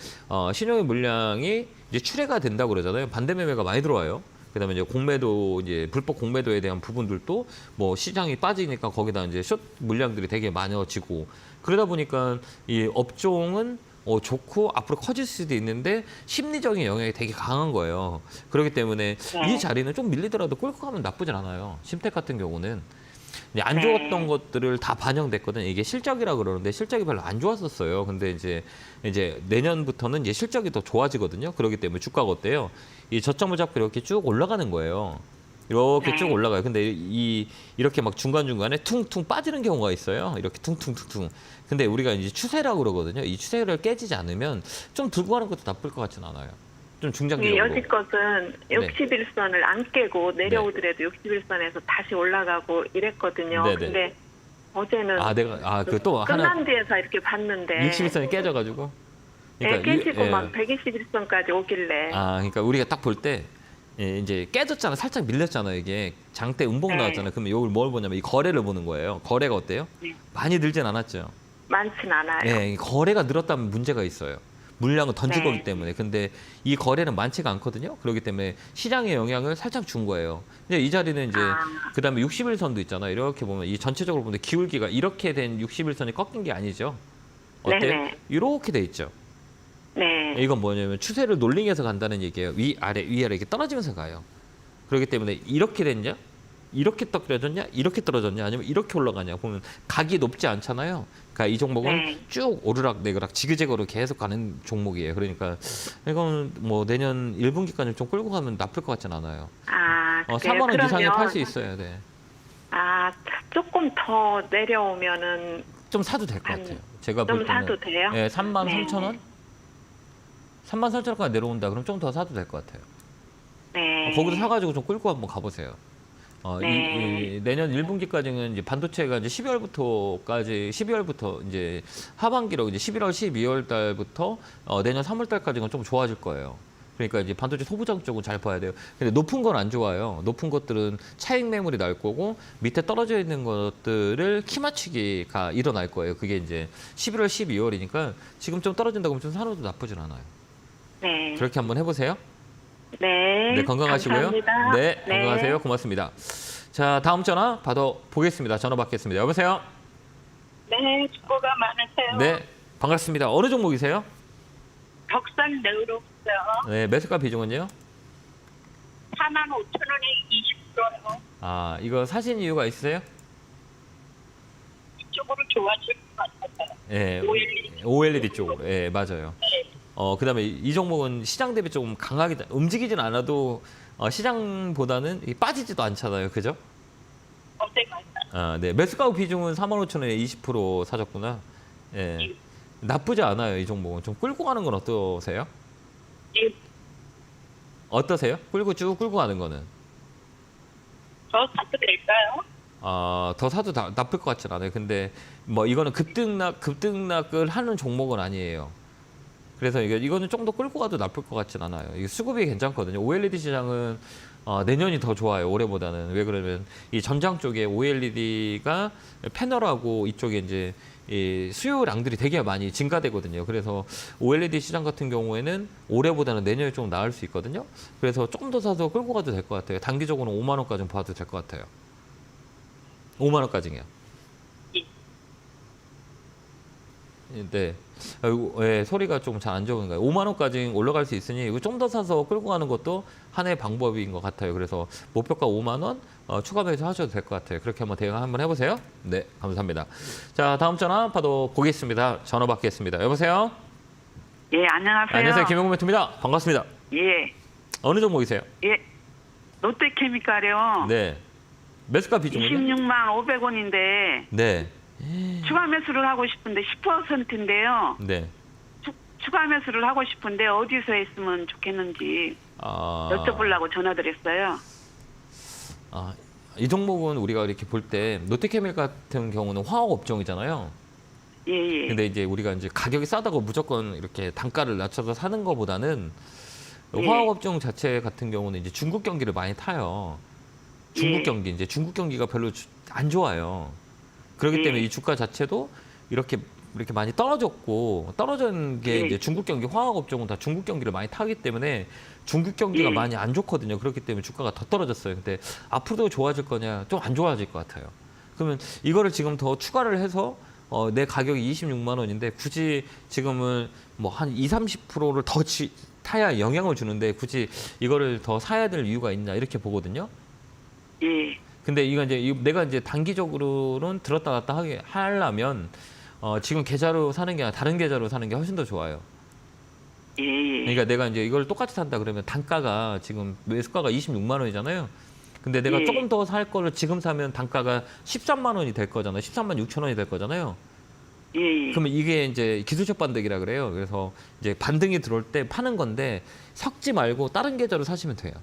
신용의 물량이 이제 출회가 된다고 그러잖아요. 반대 매매가 많이 들어와요. 그다음에 이제 공매도 이제 불법 공매도에 대한 부분들도 뭐 시장이 빠지니까 거기다 이제 숏 물량들이 되게 많아지고 그러다 보니까 이 업종은 좋고 앞으로 커질 수도 있는데 심리적인 영향이 되게 강한 거예요. 그렇기 때문에 네. 이 자리는 좀 밀리더라도 끌고 가면 나쁘진 않아요. 심택 같은 경우는 이제 안 좋았던 것들을 다 반영됐거든요. 이게 실적이라 그러는데 실적이 별로 안 좋았었어요. 근데 이제 내년부터는 이제 실적이 더 좋아지거든요. 그렇기 때문에 주가가 어때요? 이 저점을 잡고 이렇게 쭉 올라가는 거예요. 이렇게 네. 쭉 올라가요. 근데 이렇게 막 중간중간에 퉁퉁 빠지는 경우가 있어요. 이렇게 퉁퉁퉁퉁. 근데 우리가 이제 추세라고 그러거든요. 이 추세를 깨지지 않으면 좀 들고 가는 것도 나쁠 것 같진 않아요. 좀 이 중장기적으로. 여지껏은 네. 61선을 안 깨고 내려오더라도 61선에서 다시 올라가고 이랬거든요. 네네. 근데 어제는 그 또 하나 끝난 뒤에서 이렇게 봤는데 61선이 깨져가지고. 네, 깨지고 예. 막 121선까지 오길래 그러니까 우리가 딱 볼 때 이제 깨졌잖아, 살짝 밀렸잖아 이게 장대 음봉 네. 나왔잖아요. 그러면 이걸 뭘 보냐면 이 거래를 보는 거예요. 거래가 어때요? 네. 많이 늘진 않았죠. 많진 않아요. 이 거래가 늘었다면 문제가 있어요. 물량을 던진 네. 거기 때문에. 근데 이 거래는 많지가 않거든요. 그렇기 때문에 시장의 영향을 살짝 준 거예요. 근데 이 자리는 이제 그다음에 61선도 있잖아요. 이렇게 보면 이 전체적으로 보면 기울기가 이렇게 된 61선이 꺾인 게 아니죠. 어때요? 네네. 이렇게 돼 있죠. 네. 이건 뭐냐면 추세를 롤링해서 간다는 얘기예요. 위아래 이렇게 떨어지면서 가요. 그렇기 때문에 이렇게 됐냐? 이렇게 떨어졌냐? 이렇게 떨어졌냐? 아니면 이렇게 올라가냐? 보면 각이 높지 않잖아요. 그러니까 이 종목은 네. 쭉 오르락내리락 지그재그로 계속 가는 종목이에요. 그러니까 이건 뭐 내년 1분기까지 좀 끌고 가면 나쁠 것 같진 않아요. 그래요? 3만 원 이상에 그러면, 팔 수 있어야 돼. 조금 더 내려오면은 좀 사도 될 것 같아요. 제가 좀 볼 때는 사도 돼요? 3만 네. 3천 원? 3만 3천 원까지 내려온다. 그럼 좀 더 사도 될 것 같아요. 네. 거기서 사가지고 좀 끌고 한번 가보세요. 네. 내년 1분기까지는 이제 반도체가 이제 12월부터 이제 하반기로 이제 11월, 12월 달부터 내년 3월 달까지는 좀 좋아질 거예요. 그러니까 이제 반도체 소부장 쪽은 잘 봐야 돼요. 근데 높은 건 안 좋아요. 높은 것들은 차익 매물이 날 거고 밑에 떨어져 있는 것들을 키 맞추기가 일어날 거예요. 그게 이제 11월, 12월이니까 지금 좀 떨어진다고 하면 좀 사놓아도 나쁘진 않아요. 네. 그렇게 한번 해보세요. 네. 네, 건강하시고요. 감사합니다. 네, 건강하세요. 고맙습니다. 자, 다음 전화 받아보겠습니다. 전화 받겠습니다. 여보세요? 네, 수고가 많으세요. 네, 반갑습니다. 어느 종목이세요? 덕산 네우로스요. 네, 매수가 비중은요? 45,000원에 20%요. 이거 사신 이유가 있으세요? 이쪽으로 좋아질 것 같아요. 네, OLED. OLED 쪽으로. 네, 맞아요. 그다음에 이 종목은 시장 대비 조금 강하게 움직이진 않아도 시장보다는 빠지지도 않잖아요. 그죠? 어제가 네. 매수가 비중은 45,000원에 20% 사셨구나. 예. 나쁘지 않아요. 이 종목은. 좀 끌고 가는 건 어떠세요? 예. 어떠세요? 쭉 끌고 가는 거는. 더 사도 될까요? 더 사도 나쁠 것 같진 않아요. 근데 뭐 이거는 급등락을 하는 종목은 아니에요. 그래서 이거는 좀 더 끌고 가도 나쁠 것 같진 않아요. 이게 수급이 괜찮거든요. OLED 시장은 내년이 더 좋아요. 올해보다는. 왜 그러면 이 전장 쪽에 OLED가 패널하고 이쪽에 이제 이 수요량들이 되게 많이 증가되거든요. 그래서 OLED 시장 같은 경우에는 올해보다는 내년에 좀 나을 수 있거든요. 그래서 조금 더 사서 끌고 가도 될 것 같아요. 단기적으로는 5만 원까지는 봐도 될 것 같아요. 5만 원까지요. 네. 소리가 좀 잘 안 좋은가요? 5만 원까지 올라갈 수 있으니 이거 좀 더 사서 끌고 가는 것도 하나의 방법인 것 같아요. 그래서 목표가 5만 원 추가 매수 하셔도 될 것 같아요. 그렇게 한번 대응 한번 해보세요. 네, 감사합니다. 자, 다음 전화 받아보겠습니다. 전화 받겠습니다. 여보세요? 예, 안녕하세요. 안녕하세요. 김영구 멘토입니다. 반갑습니다. 예, 어느 종목이세요? 예. 롯데케미칼이요. 네. 매수가 비중은요? 26만 500원인데 네. 추가 매수를 하고 싶은데 10%인데요. 네. 추가 매수를 하고 싶은데 어디서 했으면 좋겠는지 여쭤보려고 전화드렸어요. 이 종목은 우리가 이렇게 볼 때 롯데케밀 같은 경우는 화학 업종이잖아요. 예, 예. 근데 이제 우리가 이제 가격이 싸다고 무조건 이렇게 단가를 낮춰서 사는 것보다는 예. 화학 업종 자체 같은 경우는 이제 중국 경기를 많이 타요. 중국 예. 경기 이제 중국 경기가 별로 안 좋아요. 그렇기 예. 때문에 이 주가 자체도 이렇게 많이 떨어진 게 예. 이제 중국 경기 화학 업종은 다 중국 경기를 많이 타기 때문에 중국 경기가 예. 많이 안 좋거든요. 그렇기 때문에 주가가 더 떨어졌어요. 근데 앞으로도 좋아질 거냐? 좀 안 좋아질 것 같아요. 그러면 이거를 지금 더 추가를 해서 내 가격이 26만 원인데 굳이 지금은 뭐 한 30%를 더 타야 영향을 주는데 굳이 이거를 더 사야 될 이유가 있냐 이렇게 보거든요. 예. 근데 이거 이제 내가 이제 단기적으로는 들었다 놨다 하려면 지금 계좌로 사는 게 아니라 다른 계좌로 사는 게 훨씬 더 좋아요. 예. 그러니까 내가 이제 이걸 똑같이 산다 그러면 단가가 지금 매수가가 26만 원이잖아요. 근데 내가 예. 조금 더 살 거를 지금 사면 단가가 13만 원이 될 거잖아요. 13만 6천 원이 될 거잖아요. 예, 예. 그러면 이게 이제 기술적 반등이라 그래요. 그래서 이제 반등이 들어올 때 파는 건데 섞지 말고 다른 계좌로 사시면 돼요.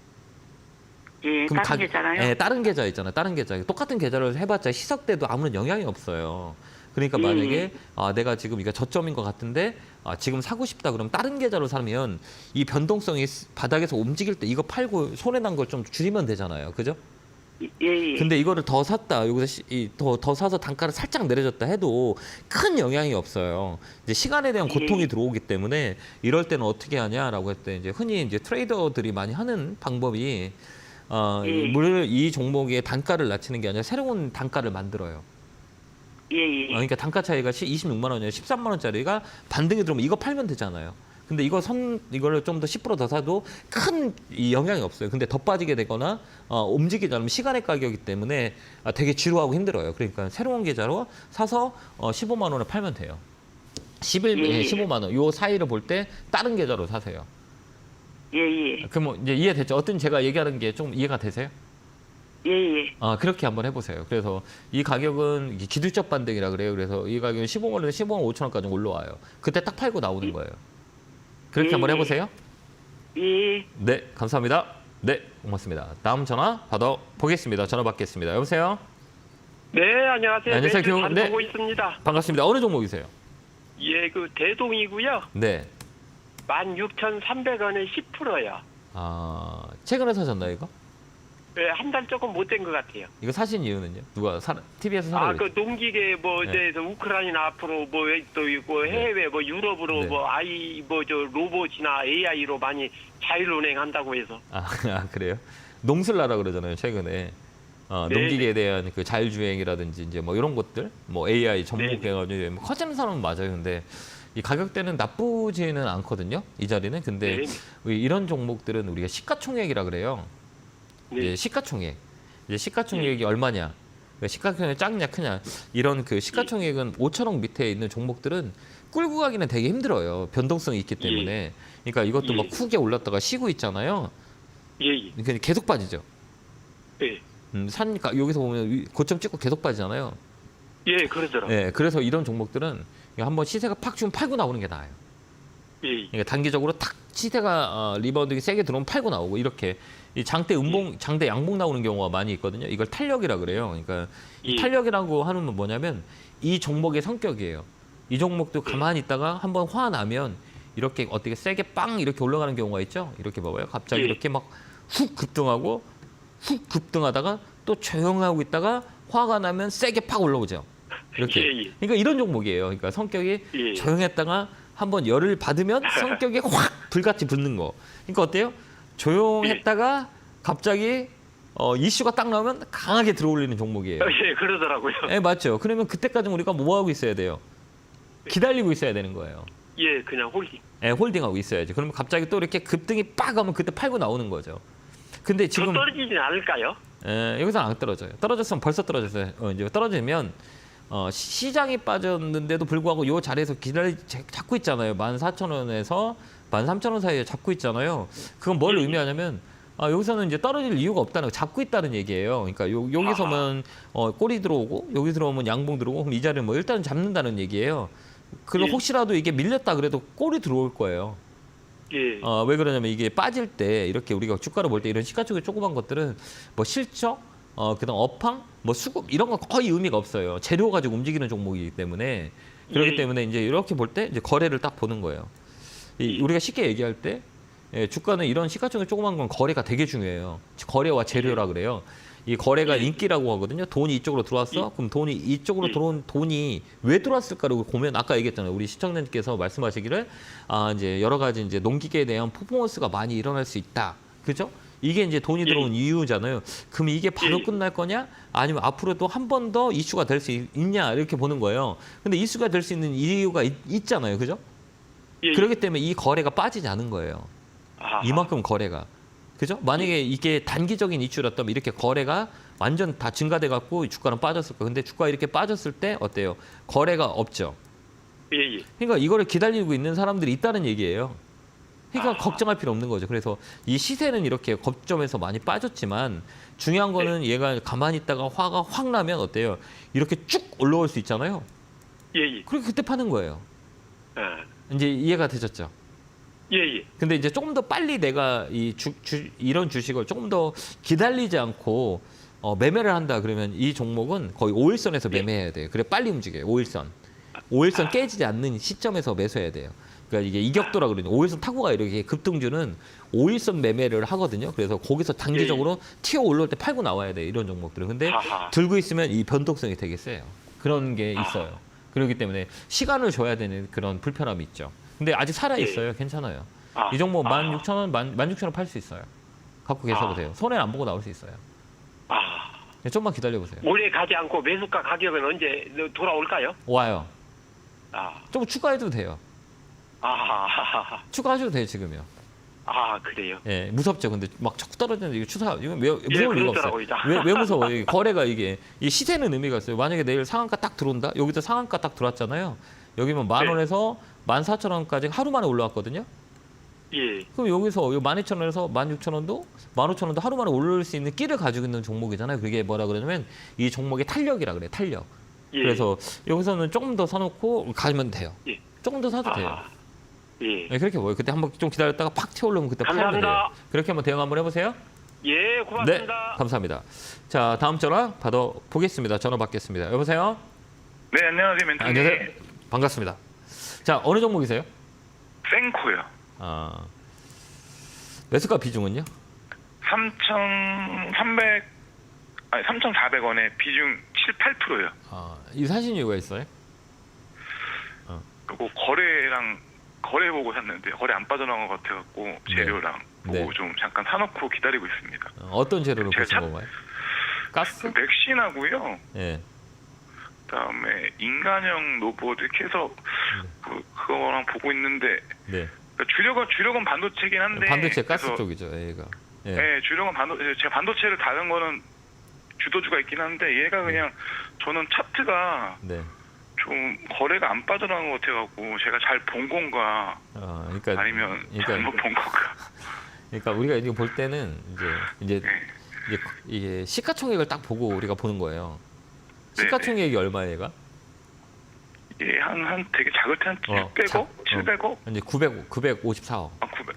예, 그럼 다른 계좌나요? 네, 다른 계좌 있잖아요. 다른 계좌. 똑같은 계좌를 해봤자 희석 때도 아무런 영향이 없어요. 그러니까 예, 만약에 내가 지금 이거 저점인 것 같은데 지금 사고 싶다 그러면 다른 계좌로 사면 이 변동성이 바닥에서 움직일 때 이거 팔고 손해 난 걸 좀 줄이면 되잖아요. 그죠? 예, 예. 근데 이거를 더 샀다 여기서 더 사서 단가를 살짝 내려졌다 해도 큰 영향이 없어요. 이제 시간에 대한 고통이 들어오기 때문에 이럴 때는 어떻게 하냐라고 했더니 이제 흔히 이제 트레이더들이 많이 하는 방법이 이 종목의 단가를 낮추는 게 아니라 새로운 단가를 만들어요. 예, 예. 그러니까 단가 차이가 26만 원이에요. 13만 원짜리가 반등이 들어오면 이거 팔면 되잖아요. 근데 이거를 좀 더 10% 더 사도 큰 영향이 없어요. 근데 더 빠지게 되거나 움직이지 않으면 시간의 가격이기 때문에 되게 지루하고 힘들어요. 그러니까 새로운 계좌로 사서 15만 원에 팔면 돼요. 15만 원. 요 사이를 볼 때 다른 계좌로 사세요. 예, 예. 그럼 이제 이해됐죠? 어떤 제가 얘기하는 게 좀 이해가 되세요? 예, 예. 그렇게 한번 해보세요. 그래서 이 가격은 기술적 반등이라 그래요. 그래서 이 가격은 15만 원에서 15만 5천 원까지 올라와요. 그때 딱 팔고 나오는 거예요. 그렇게 한번 해보세요. 예. 네, 감사합니다. 네, 고맙습니다. 다음 전화 받아보겠습니다. 전화 받겠습니다. 여보세요? 네, 안녕하세요. 안녕하세요. 매주 잘 네. 보고 있습니다. 반갑습니다. 어느 종목이세요? 예, 그 대동이고요. 네. 16,300원에 10%요. 최근에 사셨나요, 이거? 예, 한 달 조금 못 된 것 같아요. 이거 사신 이유는요? 누가 TV에서 사라고 그 그랬죠? 농기계 뭐 네. 이제 우크라이나 앞으로 뭐 또 있고 해외 뭐 유럽으로 네. 뭐 저 로봇이나 AI로 많이 자율 운행한다고 해서. 그래요? 농슬라라 그러잖아요, 최근에. 농기계에 대한 그 자율주행이라든지 이제 뭐 이런 것들, 뭐 AI 접목해가지고 뭐 커지는 사람은 맞아요. 근데 이 가격대는 나쁘지는 않거든요, 이 자리는. 근데 이런 종목들은 우리가 시가총액이라 그래요. 이제 시가총액. 이제 시가총액이 얼마냐? 시가총액이 작냐 크냐? 이런 그 시가총액은 5천억 밑에 있는 종목들은 끌고 가기는 되게 힘들어요. 변동성이 있기 때문에. 그러니까 이것도 막 훅에 올랐다가 쉬고 있잖아요. 예. 그러니까 계속 빠지죠. 예. 여기서 보면 고점 찍고 계속 빠지잖아요. 예, 그러더라고요. 네, 그래서 이런 종목들은 한번 시세가 팍 주면 팔고 나오는 게 나아요. 예. 그러니까 단기적으로 탁 시세가 리바운딩이 세게 들어오면 팔고 나오고 이렇게 이 장대 양봉 나오는 경우가 많이 있거든요. 이걸 탄력이라 그래요. 그러니까 이 탄력이라고 하는 건 뭐냐면 이 종목의 성격이에요. 이 종목도 가만히 있다가 한번 화 나면 이렇게 어떻게 세게 빵 이렇게 올라가는 경우가 있죠. 이렇게 봐봐요. 갑자기 이렇게 막 훅 급등하고 훅 급등하다가 또 조용하고 있다가 화가 나면 세게 팍 올라오죠. 이렇게. 그러니까 이런 종목이에요. 그러니까 성격이 조용했다가 한번 열을 받으면 성격이 확 불같이 붙는 거. 그러니까 어때요? 조용했다가 갑자기 이슈가 딱 나오면 강하게 들어올리는 종목이에요. 예, 그러더라고요. 네, 맞죠. 그러면 그때까지 우리가 뭐 하고 있어야 돼요? 기다리고 있어야 되는 거예요. 예, 그냥 홀딩. 네, 홀딩하고 있어야지. 그러면 갑자기 또 이렇게 급등이 빡 하면 그때 팔고 나오는 거죠. 근데 지금 떨어지진 않을까요? 여기서는 안 떨어져요. 떨어졌으면 벌써 떨어졌어요. 이제 떨어지면 시장이 빠졌는데도 불구하고 이 자리에서 잡고 있잖아요. 14,000원에서 13,000원 사이에 잡고 있잖아요. 그건 뭘 의미하냐면 여기서는 이제 떨어질 이유가 없다는 거, 잡고 있다는 얘기예요. 그러니까 여기서만 꼬리 들어오고 여기 들어오면 양봉 들어오고 그럼 이 자리를 뭐 일단은 잡는다는 얘기예요. 그럼 혹시라도 이게 밀렸다 그래도 꼬리 들어올 거예요. 왜 그러냐면 이게 빠질 때 이렇게 우리가 주가를 볼 때 이런 시가총액 조그만 것들은 뭐 실적, 그다음 업황, 뭐 수급 이런 거 거의 의미가 없어요. 재료 가지고 움직이는 종목이기 때문에 그렇기 때문에 이제 이렇게 볼 때 이제 거래를 딱 보는 거예요. 우리가 쉽게 얘기할 때 주가는 이런 시가총액 조그만 건 거래가 되게 중요해요. 거래와 재료라 그래요. 이 거래가 인기라고 하거든요. 돈이 이쪽으로 들어왔어? 그럼 돈이 이쪽으로 들어온 돈이 왜 들어왔을까를 보면 아까 얘기했잖아요. 우리 시청자님께서 말씀하시기를 이제 여러 가지 이제 농기계에 대한 퍼포먼스가 많이 일어날 수 있다. 그죠? 이게 이제 돈이 들어온 이유잖아요. 그럼 이게 바로 끝날 거냐? 아니면 앞으로도 한 번 더 이슈가 될 수 있냐? 이렇게 보는 거예요. 근데 이슈가 될 수 있는 이유가 있잖아요. 그죠? 그렇기 때문에 이 거래가 빠지지 않은 거예요. 이만큼 거래가. 그죠? 만약에 이게 단기적인 이슈였다면 이렇게 거래가 완전 다 증가돼 갖고 주가는 빠졌을 거예요. 근데 주가 이렇게 빠졌을 때 어때요? 거래가 없죠. 그러니까 이거를 기다리고 있는 사람들이 있다는 얘기예요. 그러니까 걱정할 필요 없는 거죠. 그래서 이 시세는 이렇게 거점에서 많이 빠졌지만 중요한 거는 얘가 가만히 있다가 화가 확 나면 어때요? 이렇게 쭉 올라올 수 있잖아요. 예. 그리고 그때 파는 거예요. 예. 이제 이해가 되셨죠? 예. 근데 이제 조금 더 빨리 내가 이런 주식을 조금 더 기다리지 않고 매매를 한다 그러면 이 종목은 거의 5일선에서 매매해야 돼요. 그래 빨리 움직여요. 5일선 깨지지 않는 시점에서 매수해야 돼요. 그러니까 이게 이격도라 그러죠. 5일선 타고가 이렇게 급등주는 5일선 매매를 하거든요. 그래서 거기서 단기적으로 튀어 올라올 때 팔고 나와야 돼요. 이런 종목들은. 근데 아하. 들고 있으면 이 변동성이 되게 세요. 그런 게 있어요. 그렇기 때문에 시간을 줘야 되는 그런 불편함이 있죠. 근데 아직 살아 있어요. 괜찮아요. 이 종목 16,000원, 16,000원 팔 수 있어요. 갖고 계셔보세요. 손해 안 보고 나올 수 있어요. 좀만 기다려 보세요. 오래 가지 않고 매수가 가격은 언제 돌아올까요? 와요. 아. 좀 추가해도 돼요. 추가하셔도 돼요 지금요. 그래요. 예, 무섭죠. 근데 막 자꾸 떨어지는데 이거 이거 왜 무서울 리가 없어요. 그렇더라고요. 왜 무서워? 이 거래가 이게 이 시세는 의미가 있어요. 만약에 내일 상한가 딱 들어온다. 여기도 상한가 딱 들어왔잖아요. 여기면 10,000원에서 14,000원까지 하루 만에 올라왔거든요. 예. 그럼 여기서 12,000원에서 16,000원도 15,000원도 하루 만에 오를 수 있는 끼를 가지고 있는 종목이잖아요. 그게 뭐라 그러냐면 이 종목의 탄력이라 그래요. 탄력. 예. 그래서 여기서는 조금 더 사놓고 가면 돼요. 예. 조금 더 사도 돼요. 예. 네, 그렇게 보여요. 그때 한번 좀 기다렸다가 팍 튀어올라오면 그때 팔면 돼요. 감사합니다. 그렇게 한번 대응 한번 해보세요. 예, 고맙습니다. 네, 감사합니다. 자, 다음 전화 받아보겠습니다. 전화 받겠습니다. 여보세요? 네, 안녕하세요, 멘토님. 안녕하세요. 반갑습니다. 자, 어느 종목이세요? 생코요. 매수가 비중은요? 3,400원에 비중 7, 8%요. 이 사신 이유가 있어요? 그리고 거래 보고 샀는데 거래 안 빠져나온 것 같아갖고 재료랑 네. 보고 좀 잠깐 사놓고 기다리고 있습니다. 어떤 재료를 제가 보신 건가요? 가스? 맥신하고요. 예. 그다음에 인간형 로봇 이렇게 해서 그거랑 보고 있는데 네. 주력은 반도체긴 한데 반도체 가스 그래서 쪽이죠, 얘가. 예. 네, 주력은 제가 반도체를 다른 거는 주도주가 있긴 한데 얘가 그냥 저는 차트가 네. 좀 거래가 안 빠져나온 것 같아갖고 제가 잘 본 건가 그러니까 아니면 잘못 본 건가. 그러니까 우리가 이거 볼 때는 이제 네. 이게 시가총액을 딱 보고 우리가 보는 거예요. 네, 시가총액이 얼마예요, 얘가? 예, 한 되게 작을 때 한 700억? 700억? 이제 954억. 900.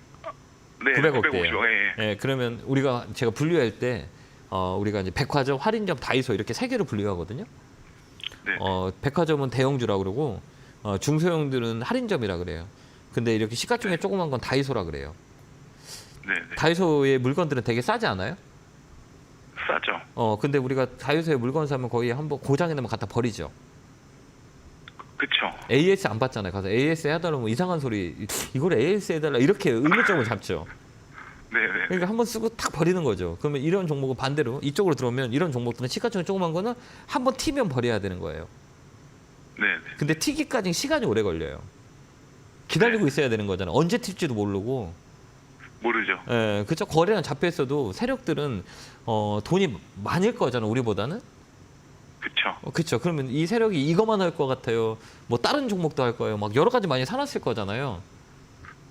네, 900억대예요. 950억. 예. 예, 그러면 우리가 제가 분류할 때 우리가 이제 백화점, 할인점, 다이소 이렇게 세 개로 분류하거든요. 네. 백화점은 대형주라 그러고 중소형들은 할인점이라 그래요. 근데 이렇게 시가총액 조그만 건 다이소라 그래요. 네, 다이소의 물건들은 되게 싸지 않아요? 싸죠. 근데 우리가 다이소에 물건 사면 거의 한번 고장이 나면 갖다 버리죠. 그쵸. AS 안 받잖아요. 가서 AS 해달라면 이상한 소리, 이걸 AS 해달라 이렇게 의무적으로 잡죠. 네. 그러니까 한번 쓰고 탁 버리는 거죠. 그러면 이런 종목은 반대로 이쪽으로 들어오면 이런 종목들은 시가총액 조그만 거는 한번 튀면 버려야 되는 거예요. 네. 근데 튀기까지 시간이 오래 걸려요. 기다리고 있어야 되는 거잖아요. 언제 튈지도 모르고. 모르죠. 예, 그쵸. 거래량 잡혀 있어도 세력들은 돈이 많을 거잖아요. 우리보다는. 그쵸. 그렇죠. 그러면 이 세력이 이것만 할 것 같아요. 뭐 다른 종목도 할 거예요. 막 여러 가지 많이 사놨을 거잖아요.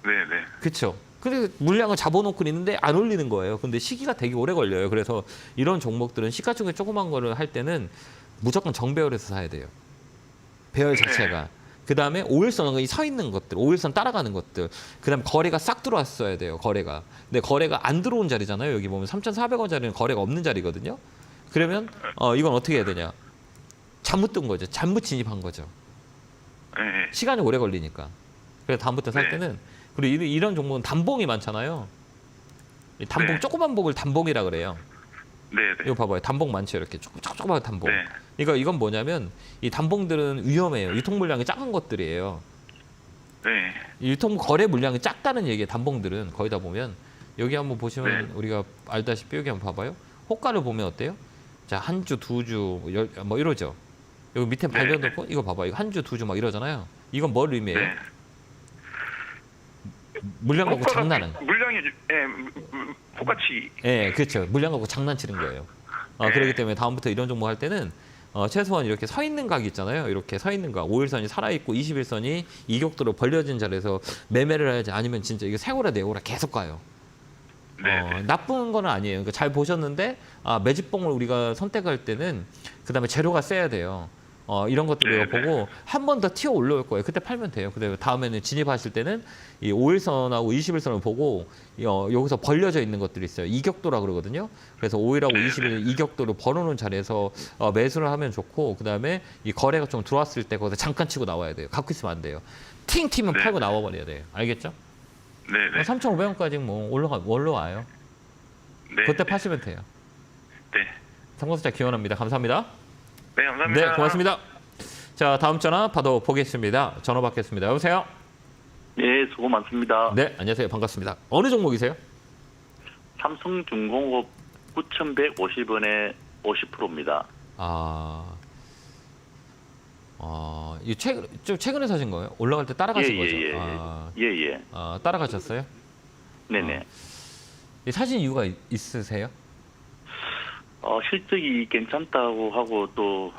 네. 그렇죠. 근데 물량을 잡아놓고 있는데 안 올리는 거예요. 근데 시기가 되게 오래 걸려요. 그래서 이런 종목들은 시가총액 조그만 거를 할 때는 무조건 정배열에서 사야 돼요. 배열 자체가. 그 다음에 5일선이 서 있는 것들, 5일선 따라가는 것들. 그 다음에 거래가 싹 들어왔어야 돼요. 거래가. 근데 거래가 안 들어온 자리잖아요. 여기 보면 3,400원짜리는 거래가 없는 자리거든요. 그러면 이건 어떻게 해야 되냐. 잘못 뜬 거죠. 잘못 진입한 거죠. 네. 시간이 오래 걸리니까. 그래서 다음부터 살 때는 그리고 이런 종목은 단봉이 많잖아요. 이 단봉 조그만 봉을 단봉이라 그래요. 네. 이거 봐봐요. 단봉 많죠. 이렇게 조그만 단봉. 네. 이건 뭐냐면 이 단봉들은 위험해요. 유통 물량이 작은 것들이에요. 네. 유통 거래 물량이 작다는 얘기예요. 단봉들은 거의 다 보면 여기 한번 보시면 우리가 알다시피 여기 한번 봐봐요. 호가를 보면 어때요? 자, 한 주, 두 주, 뭐 이러죠. 여기 밑에 발려놓고 이거 봐봐. 이거 한 주, 두 주 막 이러잖아요. 이건 뭘 의미해요? 네. 물량 갖고 장난은. 물량이 똑같이. 예, 그렇죠. 물량 갖고 장난치는 거예요. 그렇기 때문에 다음부터 이런 종목 할 때는 최소한 이렇게 서 있는 각이 있잖아요. 이렇게 서 있는 각, 5일선이 살아있고 21선이 이격도로 벌려진 자리에서 매매를 해야지. 아니면 진짜 이거 세고라 내고라 계속 가요. 나쁜 건 아니에요. 그러니까 잘 보셨는데 매집봉을 우리가 선택할 때는 그다음에 재료가 세야 돼요. 이런 것들 우리가 보고 한 번 더 튀어 올라올 거예요. 그때 팔면 돼요. 그다음에 다음에는 진입하실 때는 이 5일선하고 21선을 보고 여기서 벌려져 있는 것들이 있어요. 이격도라 그러거든요. 그래서 5일하고 21일 이격도를 벌어놓은 자리에서 매수를 하면 좋고, 그다음에 이 거래가 좀 들어왔을 때 거기서 잠깐 치고 나와야 돼요. 갖고 있으면 안 돼요. 팅 튀면 팔고 나와버려야 돼요. 알겠죠? 네네. 3,500원까지 뭐 올라와요. 네. 그때 파시면 돼요. 네. 상권투자 기원합니다. 감사합니다. 네, 감사합니다. 네, 고맙습니다. 자, 다음 전화 받아보겠습니다. 전화 받겠습니다. 여보세요? 예, 수고 많습니다. 네, 안녕하세요. 반갑습니다. 어느 종목이세요? 삼성중공업 9,150원에 50%입니다. 이 좀 최근에 사신 거예요? 올라갈 때 따라가신 거죠? 예. 따라가셨어요? 네네. 이 사신 이유가 있으세요? 실적이 괜찮다고 하고 또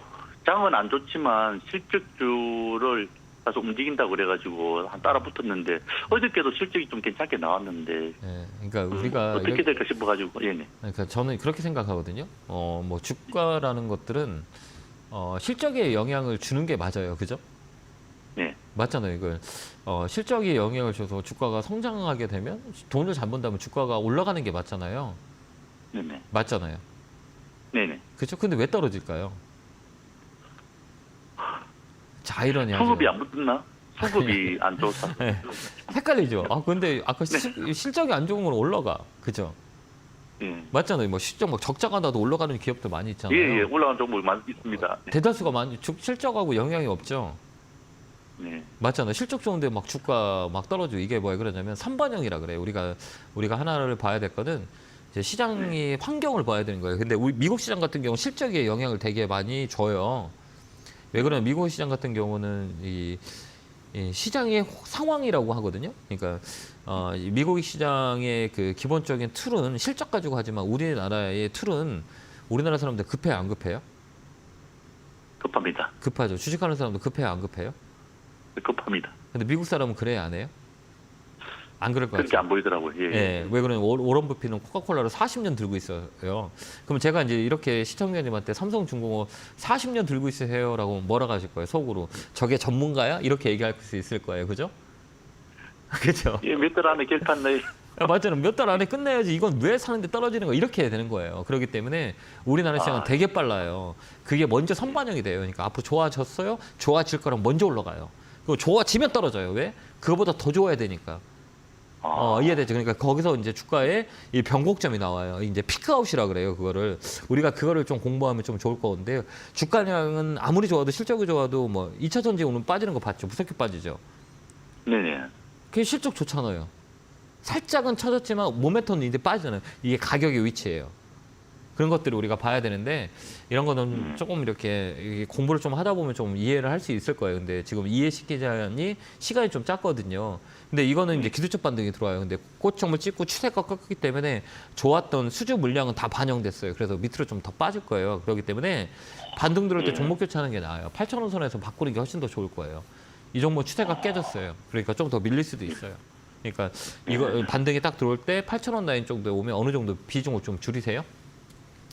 장은 안 좋지만 실적주를 계속 움직인다고 그래가지고 따라 붙었는데 어저께도 실적이 좀 괜찮게 나왔는데 네, 그러니까 우리가 어떻게 될까 싶어가지고 예네. 그러니까 저는 그렇게 생각하거든요. 뭐 주가라는 것들은 실적에 영향을 주는 게 맞아요, 그죠? 네. 맞잖아요. 이걸 실적에 영향을 줘서 주가가 성장하게 되면 돈을 잘 번다면 주가가 올라가는 게 맞잖아요. 네네. 맞잖아요. 네네. 그렇죠? 근데 왜 떨어질까요? 자, 이러냐. 수급이 안 붙나? 수급이 안 좋다. 네. 헷갈리죠. 근데 아까 실적이 안 좋은 건 올라가. 그죠? 예. 맞잖아요. 뭐 실적 막 적자가 나도 올라가는 기업들 많이 있잖아요. 예, 올라간 종목이 많이 있습니다. 네. 대다수가 많이 실적하고 영향이 없죠. 네. 맞잖아요. 실적 좋은데 막 주가 막 떨어지고 이게 뭐야 그러냐면 삼반영이라 그래요. 우리가 하나를 봐야 됐거든. 이제 시장의 환경을 봐야 되는 거예요. 근데 우리 미국 시장 같은 경우 실적에 영향을 되게 많이 줘요. 왜 그러냐면 미국 시장 같은 경우는 이 시장의 상황이라고 하거든요. 그러니까 이 미국 시장의 그 기본적인 틀은 실적 가지고 하지만 우리나라의 틀은 우리나라 사람들 급해요, 안 급해요? 급합니다. 급하죠. 주식하는 사람도 급해요, 안 급해요? 급합니다. 근데 미국 사람은 그래야 안 해요? 안 그럴 것 같아요. 그렇게 안 보이더라고요. 예. 예, 왜 그러냐면 오런 버핏은 코카콜라를 40년 들고 있어요. 그럼 제가 이제 이렇게 시청자님한테 삼성중공업 40년 들고 있으세요라고 뭐라고 하실 거예요? 속으로 저게 전문가야? 이렇게 얘기할 수 있을 거예요, 그죠? 그죠? 예, 몇 달 안에 결판내. 맞잖아요. 몇 달 안에 끝내야지. 이건 왜 사는데 떨어지는 거 이렇게 해야 되는 거예요. 그렇기 때문에 우리나라 시장은 되게 빨라요. 그게 먼저 선반영이 돼요. 그러니까 앞으로 좋아졌어요? 좋아질 거랑 먼저 올라가요. 그리고 좋아지면 떨어져요. 왜? 그거보다 더 좋아야 되니까. 이해되죠? 그러니까 거기서 이제 주가에 이 변곡점이 나와요. 이제 피크아웃이라 그래요. 그거를 우리가 그거를 좀 공부하면 좀 좋을 건데요. 주가량은 아무리 좋아도 실적이 좋아도 뭐 2차 전지 오늘 빠지는 거 봤죠? 무섭게 빠지죠? 네네. 그게 실적 좋잖아요. 살짝은 쳐졌지만 모멘텀은 이제 빠지잖아요. 이게 가격의 위치예요. 그런 것들을 우리가 봐야 되는데 이런 거는 조금 이렇게 공부를 좀 하다 보면 좀 이해를 할 수 있을 거예요. 근데 지금 이해시키자니 시간이 좀 짧거든요. 근데 이거는 이제 기술적 반등이 들어와요. 근데 고점을 찍고 추세가 꺾였기 때문에 좋았던 수주 물량은 다 반영됐어요. 그래서 밑으로 좀 더 빠질 거예요. 그렇기 때문에 반등 들어올 때 종목 교체하는 게 나아요. 8,000원 선에서 바꾸는 게 훨씬 더 좋을 거예요. 이 종목 추세가 깨졌어요. 그러니까 좀 더 밀릴 수도 있어요. 그러니까 이거 반등이 딱 들어올 때 8,000원 라인 정도에 오면 어느 정도 비중을 좀 줄이세요.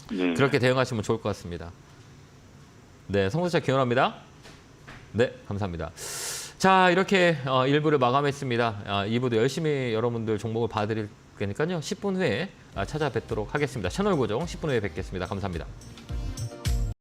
네. 그렇게 대응하시면 좋을 것 같습니다. 네, 성수차 기원합니다. 네, 감사합니다. 자, 이렇게 1부를 마감했습니다. 2부도 열심히 여러분들 종목을 봐드릴 거니까요. 10분 후에 찾아뵙도록 하겠습니다. 채널 고정 10분 후에 뵙겠습니다. 감사합니다.